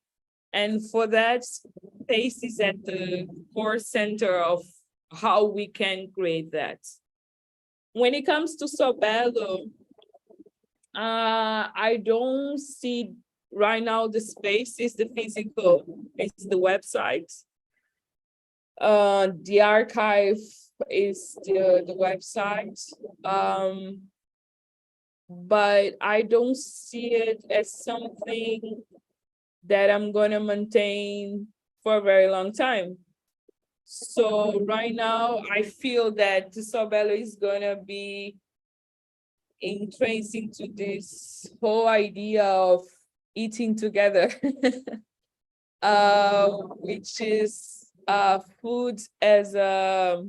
And for that, space is at the core center of how we can create that. When it comes to Saarloos, I don't see right now the space is the physical, it's the website. The archive is the website. But I don't see it as something that I'm gonna maintain for a very long time. So right now, I feel that Saarloos is gonna be entranced into this whole idea of eating together, which is food as a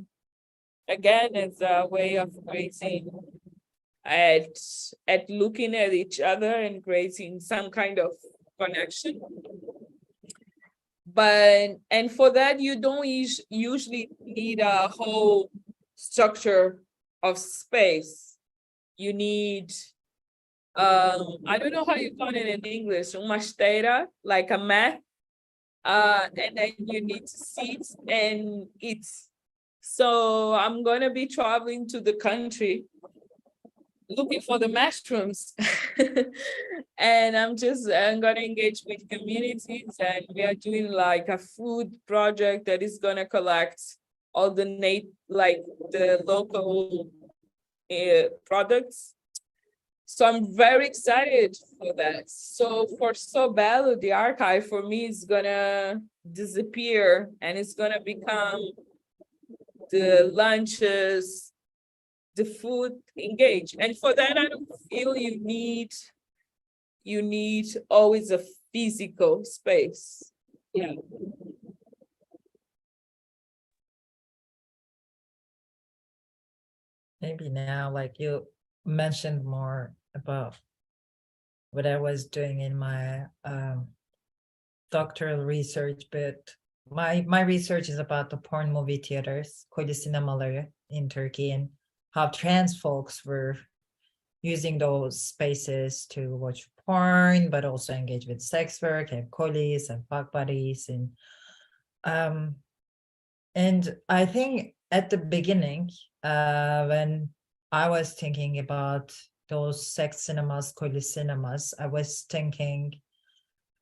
way of creating, at looking at each other and creating some kind of connection. And for that, you don't usually need a whole structure of space. You need, I don't know how you call it in English, uma esteira, like a mat, and then you need to sit and eat. So I'm gonna be traveling to the country looking for the mushrooms. And I'm gonna engage with communities, and we are doing like a food project that is gonna collect all the local products. So I'm very excited for that. So for Saarloos, the archive for me is gonna disappear, and it's gonna become the lunches, the food engage. And for that, I don't feel you need always a physical space. Yeah. Maybe now, like you mentioned more about what I was doing in my doctoral research, but my research is about the porn movie theaters, koli sinemaları in Turkey, and how trans folks were using those spaces to watch porn, but also engage with sex work, have colis and fuck buddies, and I think at the beginning, when I was thinking about those sex cinemas, colis cinemas. I was thinking,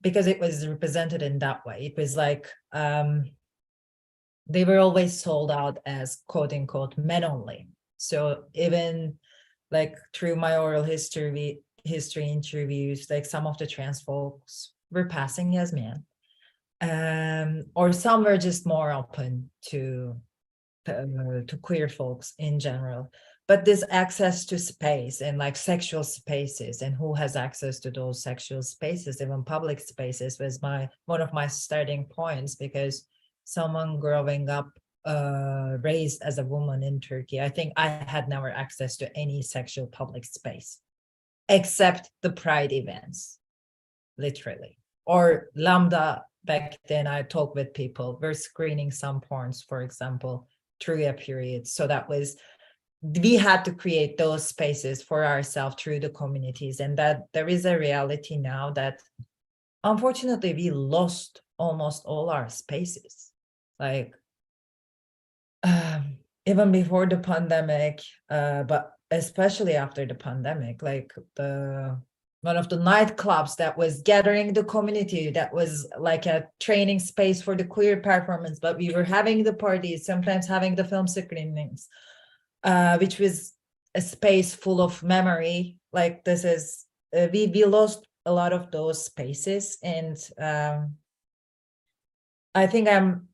because it was represented in that way, it was like they were always sold out as quote unquote men only. So even like through my oral history interviews, like some of the trans folks were passing as men, or some were just more open to queer folks in general. But this access to space and like sexual spaces and who has access to those sexual spaces, even public spaces, was one of my starting points, because someone growing up raised as a woman in Turkey, I think I had never access to any sexual public space except the pride events, literally. Or Lambda, back then I talked with people, we're screening some porns, for example, through a period. So that was, we had to create those spaces for ourselves through the communities. And that there is a reality now that unfortunately we lost almost all our spaces. Like even before the pandemic, but especially after the pandemic, like one of the nightclubs that was gathering the community, that was like a training space for the queer performance, but we were having the parties, sometimes having the film screenings, which was a space full of memory. Like this is, we lost a lot of those spaces. And I think I'm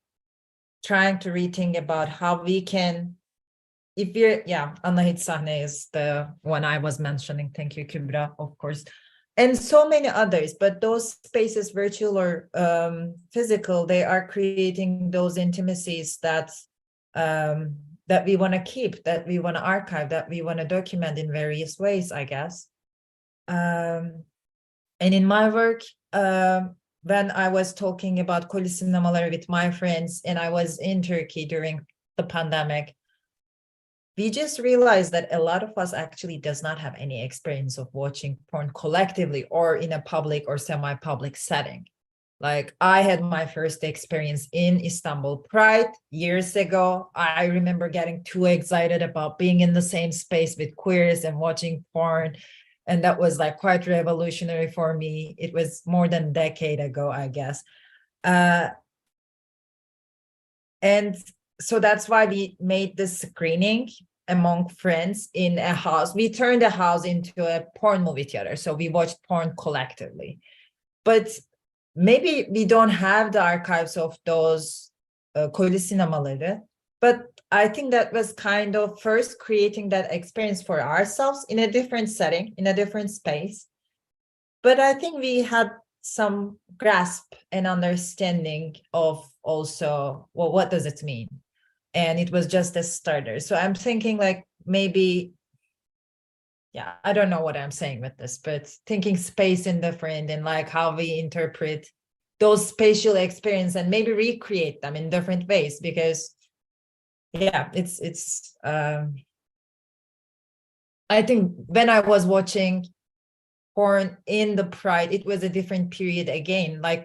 trying to rethink about how we can, if you're, Anahit Sahne is the one I was mentioning. Thank you, Kübra, of course. And so many others, but those spaces, virtual or physical, they are creating those intimacies that we want to keep, that we want to archive, that we want to document in various ways, I guess. And in my work, when I was talking about colis sinemaları with my friends, and I was in Turkey during the pandemic, we just realized that a lot of us actually does not have any experience of watching porn collectively or in a public or semi-public setting. Like I had my first experience in Istanbul Pride years ago. I remember getting too excited about being in the same space with queers and watching porn. And that was like quite revolutionary for me. It was more than a decade ago, I guess. And so that's why we made this screening among friends in a house. We turned the house into a porn movie theater. So we watched porn collectively. But maybe we don't have the archives of those colis sinemaları, but I think that was kind of first creating that experience for ourselves in a different setting, in a different space. But I think we had some grasp and understanding of also, well, what does it mean? And it was just a starter. So I'm thinking like maybe, I don't know what I'm saying with this, but thinking space in different and like how we interpret those spatial experience and maybe recreate them in different ways, because it's I think when I was watching porn in the Pride, it was a different period again. Like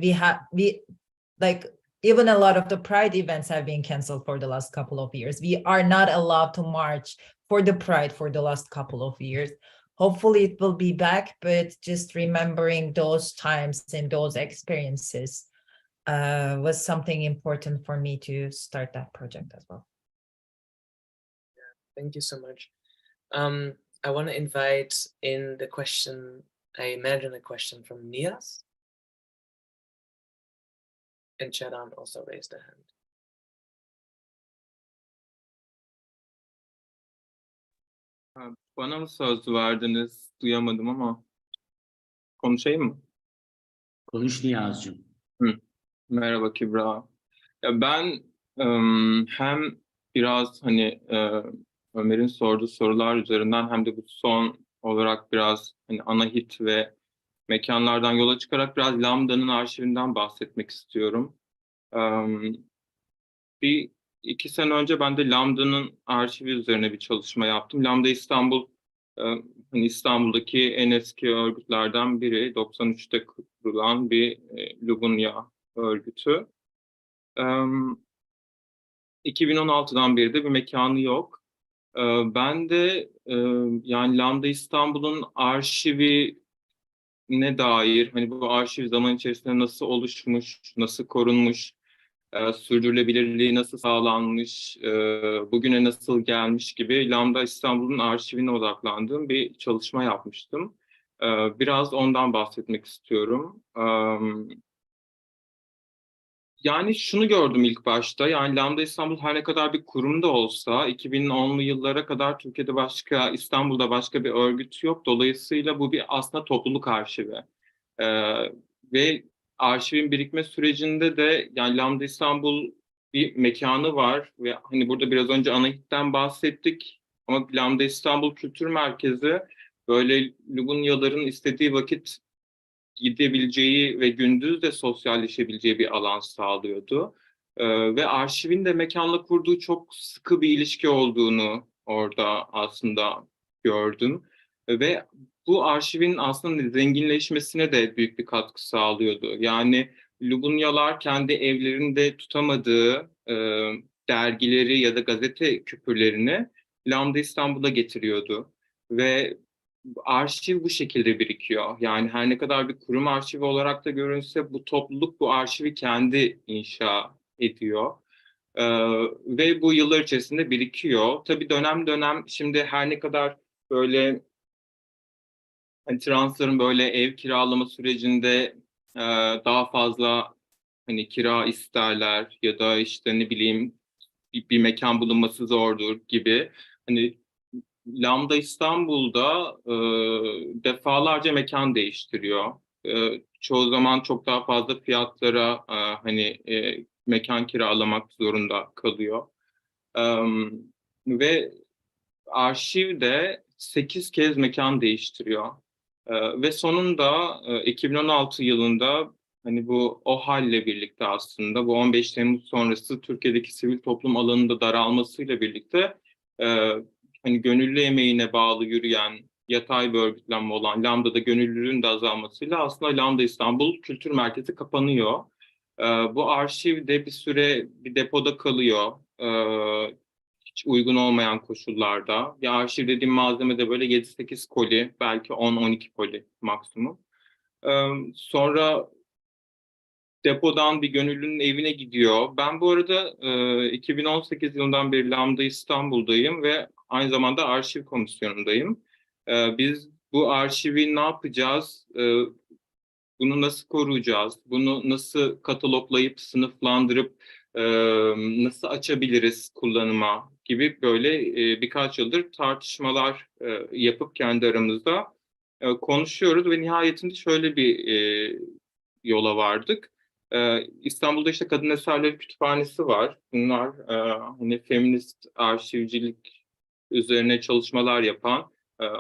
even a lot of the Pride events have been canceled for the last couple of years. We are not allowed to march for the Pride for the last couple of years. Hopefully it will be back, but just remembering those times and those experiences was something important for me to start that project as well. Thank you so much. I want to invite in the question, I imagine a question from Nias. And Chadan also raised a hand. Bana mı söz verdiniz? Duyamadım ama. Konuşayım mı? Konuş Niyazcığım. Merhaba Kübra. Ya ben hem biraz hani Ömer'in sorduğu sorular üzerinden hem de bu son olarak biraz hani Anahit ve mekanlardan yola çıkarak biraz Lambda'nın arşivinden bahsetmek istiyorum. Bir 2 sene önce ben de Lambda'nın arşivi üzerine bir çalışma yaptım. Lambda İstanbul, hani İstanbul'daki en eski örgütlerden biri. 93'te kurulan bir Lubunya örgütü. 2016'dan beri de bir mekanı yok. Ben de yani Lambda İstanbul'un arşivine dair, hani bu arşiv zaman içerisinde nasıl oluşmuş, nasıl korunmuş, sürdürülebilirliği nasıl sağlanmış, bugüne nasıl gelmiş gibi Lambda İstanbul'un arşivine odaklandığım bir çalışma yapmıştım. Biraz ondan bahsetmek istiyorum. Yani şunu gördüm ilk başta, yani Lambda İstanbul her ne kadar bir kurum da olsa 2010'lu yıllara kadar Türkiye'de İstanbul'da başka bir örgüt yok. Dolayısıyla bu bir aslında topluluk arşivi. Ve arşivin birikme sürecinde de yani Lambda İstanbul bir mekanı var ve hani burada biraz önce Anahit'ten bahsettik ama Lambda İstanbul Kültür Merkezi böyle Lubunyaların istediği vakit gidebileceği ve gündüz de sosyalleşebileceği bir alan sağlıyordu. Ve arşivin de mekanla kurduğu çok sıkı bir ilişki olduğunu orada aslında gördüm. Ve bu arşivin aslında zenginleşmesine de büyük bir katkı sağlıyordu. Yani Lubunyalar kendi evlerinde tutamadığı dergileri ya da gazete küpürlerini Lambda İstanbul'a getiriyordu. Ve arşiv bu şekilde birikiyor. Yani her ne kadar bir kurum arşivi olarak da görünse bu topluluk bu arşivi kendi inşa ediyor. Ee, Ve bu yıllar içerisinde birikiyor. Tabii dönem dönem şimdi her ne kadar böyle hani transların böyle ev kiralama sürecinde daha fazla hani kira isterler ya da işte ne bileyim bir mekan bulunması zordur gibi. Hani Lambda İstanbul'da defalarca mekan değiştiriyor. Çoğu zaman çok daha fazla fiyatlara hani mekan kiralamak zorunda kalıyor. E, Ve arşiv de 8 kez mekan değiştiriyor. Ve sonunda 2016 yılında hani bu OHAL'le birlikte aslında bu 15 Temmuz sonrası Türkiye'deki sivil toplum alanında daralmasıyla birlikte e, hani gönüllü emeğine bağlı yürüyen yatay bir örgütlenme olan Lambda'da gönüllülüğün de azalmasıyla aslında Lambda İstanbul Kültür Merkezi kapanıyor. Bu arşiv de bir süre bir depoda kalıyor. Hiç uygun olmayan koşullarda. Ya arşiv dediğim malzeme de böyle 7-8 koli, belki 10-12 koli maksimum. Sonra depodan bir gönüllünün evine gidiyor. Ben bu arada 2018 yılından beri Lambda İstanbul'dayım ve aynı zamanda arşiv komisyonundayım. Biz bu arşivi ne yapacağız? Bunu nasıl koruyacağız? Bunu nasıl kataloglayıp, sınıflandırıp nasıl açabiliriz kullanıma gibi böyle birkaç yıldır tartışmalar yapıp kendi aramızda konuşuyoruz ve nihayetinde şöyle bir yola vardık. İstanbul'da işte Kadın Eserleri Kütüphanesi var. Bunlar hani feminist arşivcilik üzerine çalışmalar yapan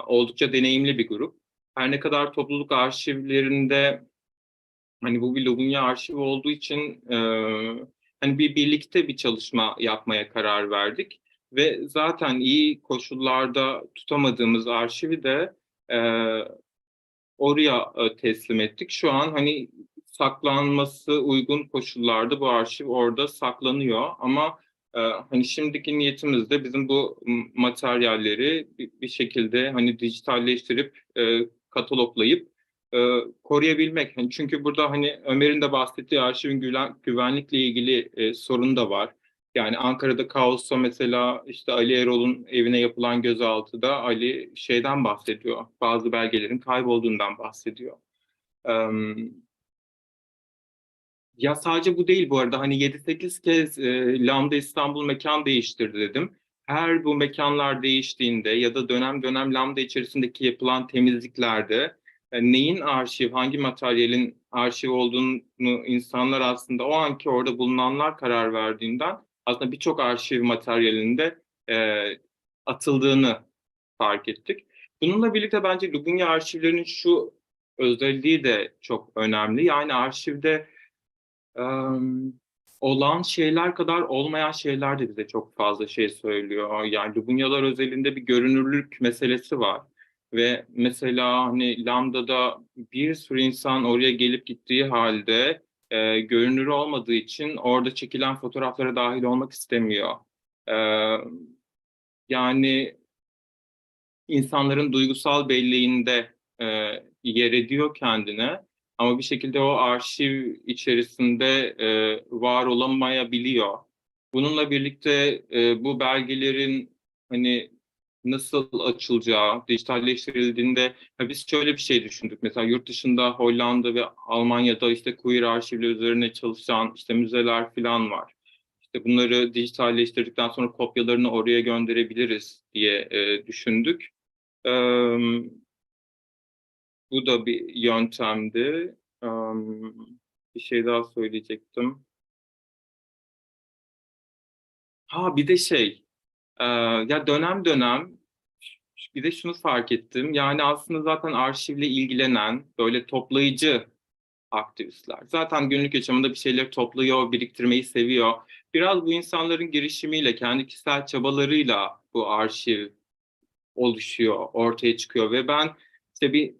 oldukça deneyimli bir grup. Her ne kadar topluluk arşivlerinde hani bu bir Lubunya arşivi olduğu için hani birlikte bir çalışma yapmaya karar verdik ve zaten iyi koşullarda tutamadığımız arşivi de e, oraya teslim ettik. Şu an hani saklanması uygun koşullarda bu arşiv orada saklanıyor ama hani şimdiki niyetimiz de bizim bu materyalleri bir şekilde hani dijitalleştirip kataloglayıp koruyabilmek. Hani çünkü burada hani Ömer'in de bahsettiği arşivin güvenlikle ilgili sorun da var. Yani Ankara'da kaosta mesela işte Ali Erol'un evine yapılan gözaltıda Ali şeyden bahsediyor. Bazı belgelerin kaybolduğundan bahsediyor. Ya sadece bu değil bu arada. Hani 7-8 kez Lambda İstanbul mekan değiştirdi dedim. Her bu mekanlar değiştiğinde ya da dönem dönem Lambda içerisindeki yapılan temizliklerde neyin arşiv, hangi materyalin arşiv olduğunu insanlar aslında o anki orada bulunanlar karar verdiğinden aslında birçok arşiv materyalinde e, atıldığını fark ettik. Bununla birlikte bence Lubunya arşivlerinin şu özelliği de çok önemli. Yani arşivde olan şeyler kadar olmayan şeyler de bize çok fazla şey söylüyor. Yani Lubunyalar özelinde bir görünürlük meselesi var. Ve mesela hani Lambda'da bir sürü insan oraya gelip gittiği halde görünür olmadığı için orada çekilen fotoğraflara dahil olmak istemiyor. E, yani insanların duygusal belleğinde yer ediyor kendine. Ama bir şekilde o arşiv içerisinde var olamayabiliyor. Bununla birlikte bu belgelerin hani nasıl açılacağı, dijitalleştirildiğinde biz şöyle bir şey düşündük. Mesela yurt dışında Hollanda ve Almanya'da işte queer arşivler üzerine çalışan işte müzeler falan var. İşte bunları dijitalleştirdikten sonra kopyalarını oraya gönderebiliriz diye düşündük. Bu da bir yöntemdi. Bir şey daha söyleyecektim. Bir de ya dönem dönem bir de şunu fark ettim. Yani aslında zaten arşivle ilgilenen böyle toplayıcı aktivistler. Zaten günlük yaşamında bir şeyler topluyor, biriktirmeyi seviyor. Biraz bu insanların girişimiyle, kendi kişisel çabalarıyla bu arşiv oluşuyor, ortaya çıkıyor ve ben işte bir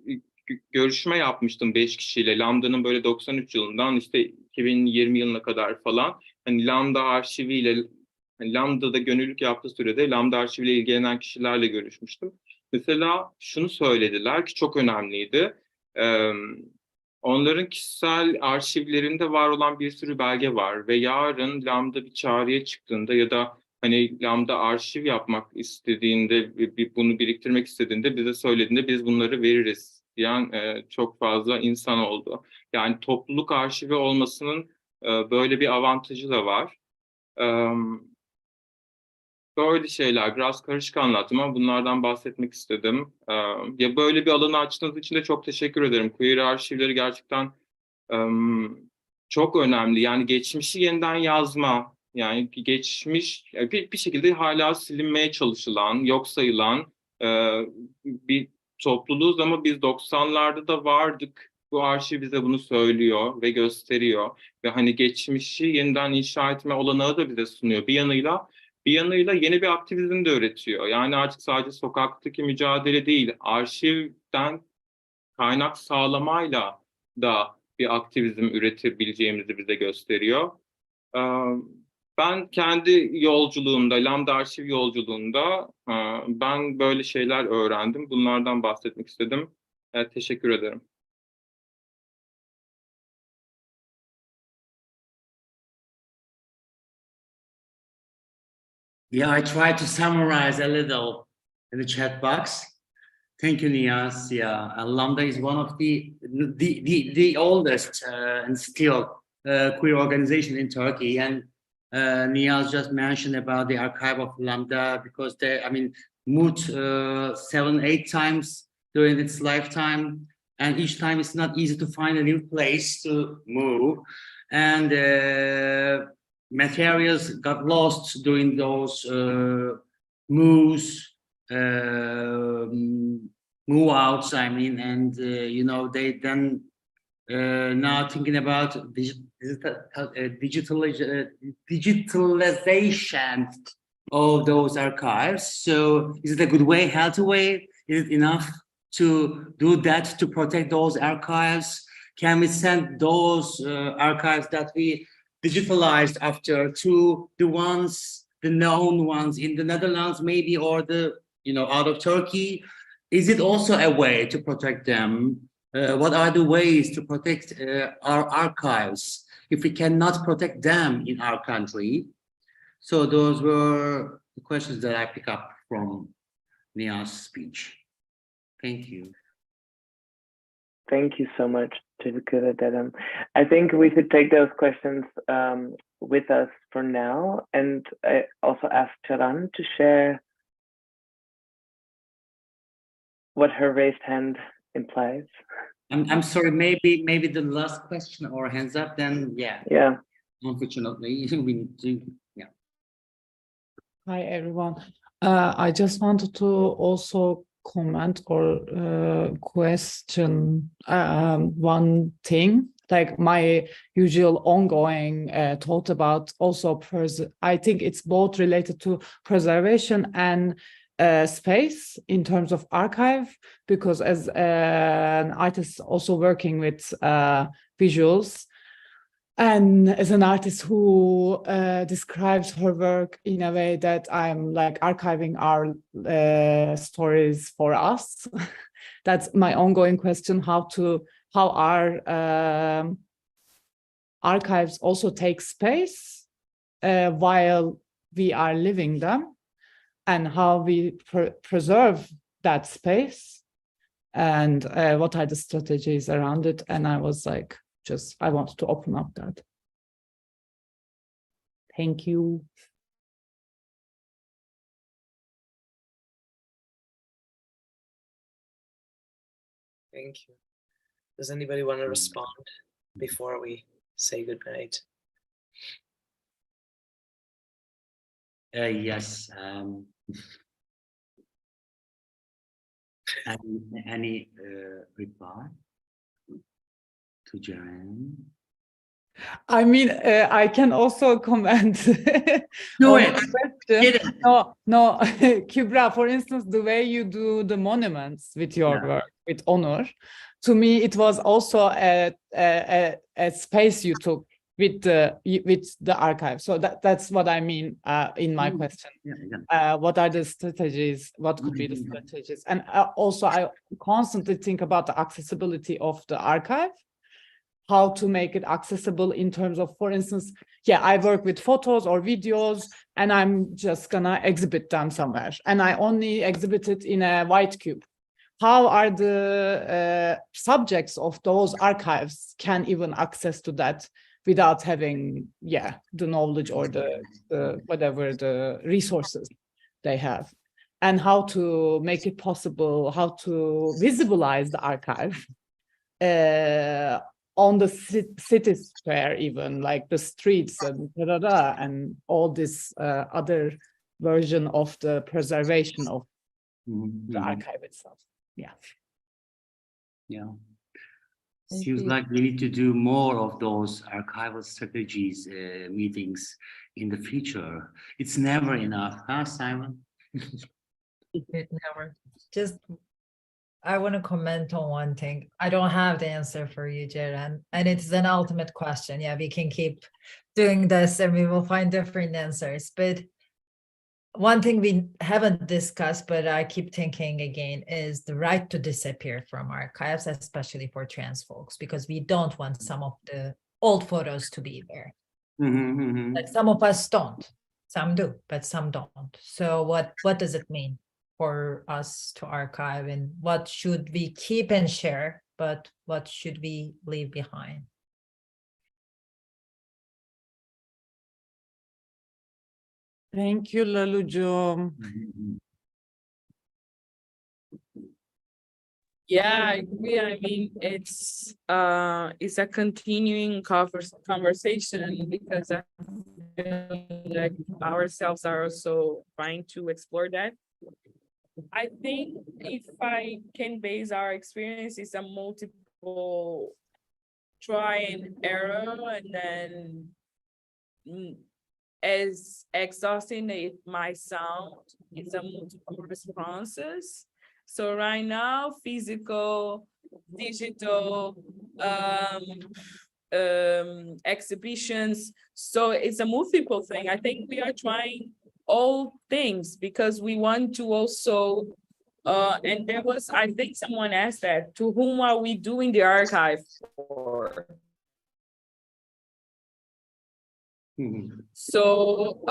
görüşme yapmıştım 5 kişiyle. Lambda'nın böyle 93 yılından işte 2020 yılına kadar falan. Hani Lambda arşiviyle, hani Lambda'da gönüllülük yaptığı sürede Lambda arşiviyle ilgilenen kişilerle görüşmüştüm. Mesela şunu söylediler ki çok önemliydi. Onların kişisel arşivlerinde var olan bir sürü belge var ve yarın Lambda bir çağrıya çıktığında ya da hani Lambda arşiv yapmak istediğinde, bunu biriktirmek istediğinde bize söylediğinde biz bunları veririz diyen çok fazla insan oldu. Yani topluluk arşivi olmasının böyle bir avantajı da var. Böyle şeyler, biraz karışık anlattım ama bunlardan bahsetmek istedim. Ya böyle bir alanı açtığınız için de çok teşekkür ederim. Queer arşivleri gerçekten çok önemli. Yani geçmişi yeniden yazma, yani geçmiş bir şekilde hala silinmeye çalışılan, yok sayılan bir topluluğuz ama biz 90'larda da vardık. Bu arşiv bize bunu söylüyor ve gösteriyor. Ve hani geçmişi yeniden inşa etme olanağı da bize sunuyor. Bir yanıyla yeni bir aktivizm de öğretiyor. Yani artık sadece sokaktaki mücadele değil, arşivden kaynak sağlamayla da bir aktivizm üretebileceğimizi bize gösteriyor. Ben kendi yolculuğumda, Lambda arşiv yolculuğunda ben böyle şeyler öğrendim. Bunlardan bahsetmek istedim. Teşekkür ederim. Yeah, I tried to summarize a little in the chat box. Thank you, Nias. Yeah, Lambda is one of the oldest and still queer organization in Turkey. And Nias just mentioned about the archive of Lambda because they, moved 7-8 times during its lifetime, and each time it's not easy to find a new place to move, and materials got lost during those moves. Move outs, and they then now thinking about digitalization of those archives. So is it a good way, healthy way? Is it enough to do that, to protect those archives? Can we send those archives that we digitalized after to the known ones in the Netherlands, maybe, or out of Turkey? Is it also a way to protect them? What are the ways to protect our archives if we cannot protect them in our country? So those were the questions that I pick up from Nia's speech. Thank you. Thank you so much, Dedem. I think we should take those questions with us for now, and I also asked Charan to share what her raised hand implies. I'm sorry, maybe the last question or hands up, then yeah. Unfortunately, we need to, Hi everyone. I just wanted to also comment or question one thing, like my usual ongoing thought about also I think it's both related to preservation and space in terms of archive, because as an artist also working with visuals, And as an artist who describes her work in a way that I'm like archiving our stories for us, that's my ongoing question, how our archives also take space while we are living them, and how we preserve that space, and what are the strategies around it. And I was like, I wanted to open up that. Thank you. Thank you. Does anybody want to respond before we say goodnight? Yes. Any reply to Jan? I mean, I can also comment. Do on it. the question. No, Kübra, for instance, the way you do the monuments with your work, with honor, to me, it was also a space you took with the archive. So that's what I mean in my question. What are the strategies? What could be the strategies? And also, I constantly think about the accessibility of the archive, how to make it accessible in terms of, for instance, I work with photos or videos, and I'm just gonna exhibit them somewhere, and I only exhibit it in a white cube. How are the subjects of those archives can even access to that without having, the knowledge or the whatever the resources they have, and how to make it possible, how to visualize the archive on the city square, even like the streets and and all this other version of the preservation of the archive itself. Seems like we need to do more of those archival strategies meetings in the future. It's never enough, huh, Simon? It never. I want to comment on one thing. I don't have the answer for you, Ceren, and it's an ultimate question. We can keep doing this and we will find different answers. But one thing we haven't discussed, but I keep thinking again, is the right to disappear from archives, especially for trans folks, because we don't want some of the old photos to be there. Like some of us don't, some do, but some don't. So what does it mean for us to archive, and what should we keep and share, but what should we leave behind? Thank you, Lalujo. I agree. I mean, it's a continuing conversation, because I feel like ourselves are also trying to explore that. I think if I can base our experience, it's a multiple try and error, and then as exhausting it might sound, it's a multiple responses. So right now, physical, digital, exhibitions. So it's a multiple thing. I think we are trying all things because we want to also, and there was, I think someone asked that, to whom are we doing the archive for? So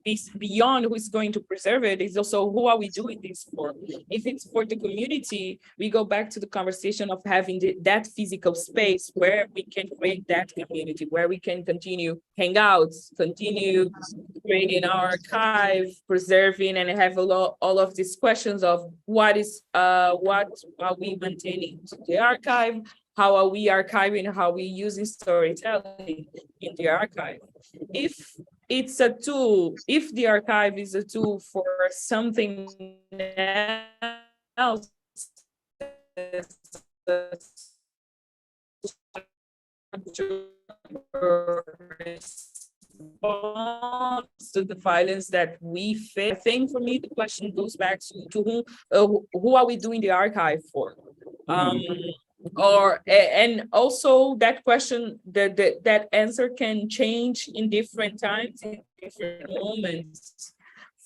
it's beyond who's going to preserve it, is also who are we doing this for? If it's for the community, we go back to the conversation of having that physical space where we can create that community, where we can continue hangouts, continue creating our archive, preserving, and have all of these questions of what are we maintaining to the archive? How are we archiving? How are we using storytelling in the archive? If it's a tool, if the archive is a tool for something else, to the violence that we face, I think for me the question goes back to who are we doing the archive for? and also that question, that answer can change in different times, in different moments.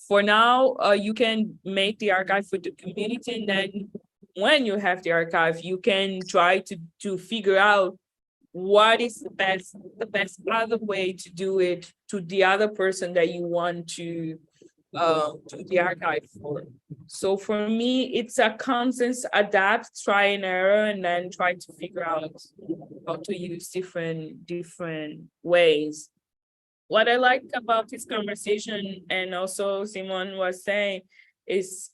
For now, you can make the archive for the community, and then when you have the archive, you can try to figure out what is the best other way to do it to the other person that you want to do the archive for. So for me, it's a constant adapt, try and error, and then try to figure out how to use different ways. What I like about this conversation, and also Simon was saying, is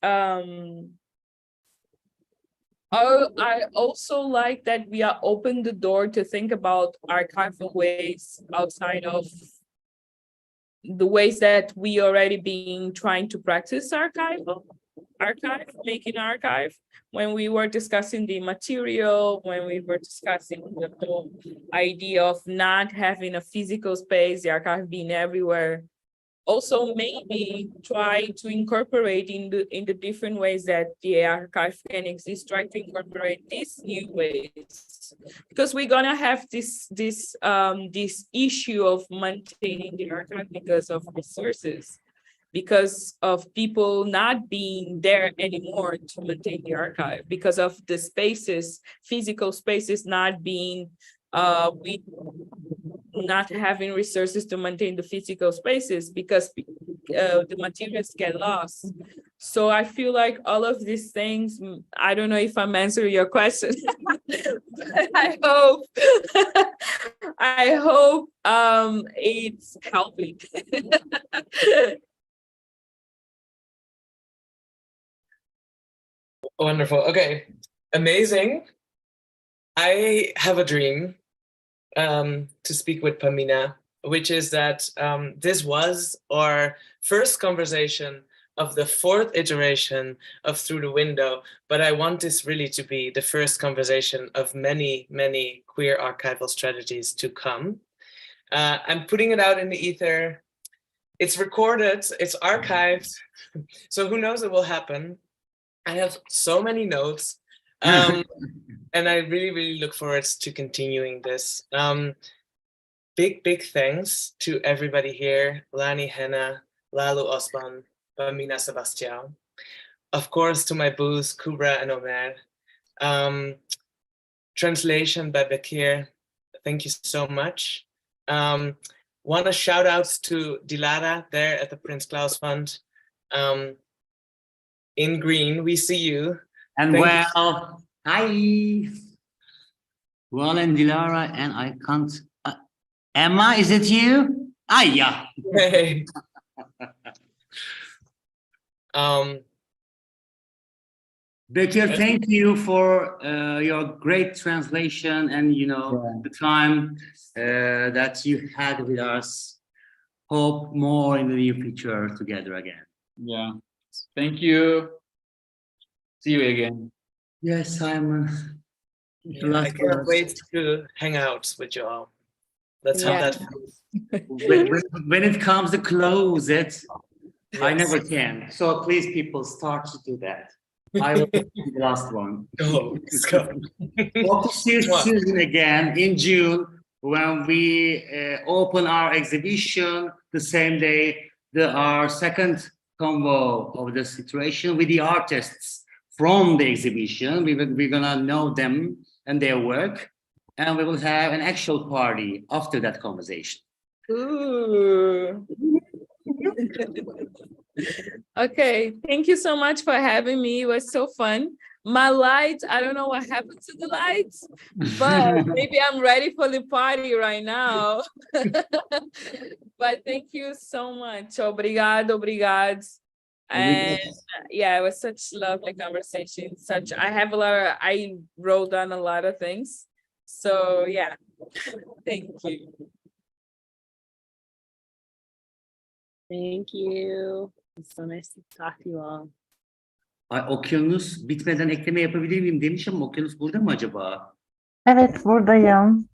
I also like that we are open the door to think about archival ways outside of the ways that we already been trying to practice making archive. When we were discussing the material, when we were discussing the whole idea of not having a physical space, the archive being everywhere. Also, maybe try to incorporate in the different ways that the archive can exist, try to incorporate these new ways, because we're gonna have this issue of maintaining the archive because of resources, because of people not being there anymore to maintain the archive, because of the spaces, physical spaces not being not having resources to maintain the physical spaces, because the materials get lost. So I feel like all of these things, I don't know if I'm answering your question, but I hope it's helping. Wonderful. Okay, amazing. I have a dream to speak with Pamina, which is that this was our first conversation of the fourth iteration of Through the Window, but I want this really to be the first conversation of many, many queer archival strategies to come. I'm putting it out in the ether. It's recorded, it's archived, so who knows what will happen. I have so many notes. And I really, really look forward to continuing this. Big thanks to everybody here, Lani, Hanna, Lalu Ozban, Pamina, Sebastião. Of course, to my booths, Kubra and Omer. Translation by Bekir, thank you so much. Want to shout outs to Dilara there at the Prince Claus Fund. In green, we see you. And well, hi. Well, and Dilara, and I can't. Emma, is it you? Yeah. Hey. Bekir, thank you for your great translation and the time that you had with us. Hope more in the near future together again. Yeah. Thank you. See you again. Yes, Simon. Yeah, I can't wait to hang out with you all. That's how that feels. When it comes to close it, yes. I never can. So please, people, start to do that. I will be the last one. Go, let's go. Hope to see you soon again in June when we open our exhibition the same day. Our second convo of the situation with the artists from the exhibition. We're gonna know them and their work, and we will have an actual party after that conversation. Ooh. Okay, thank you so much for having me. It was so fun. My lights, I don't know what happened to the lights, but maybe I'm ready for the party right now. But thank you so much. Obrigado. And yeah, it was such lovely conversation. I wrote down a lot of things. So yeah, thank you. Thank you. It's so nice to talk to you all. Ay, okyanus bitmeden ekleme yapabilir miyim demiş ama okyanus burada mı acaba? Evet, buradayım.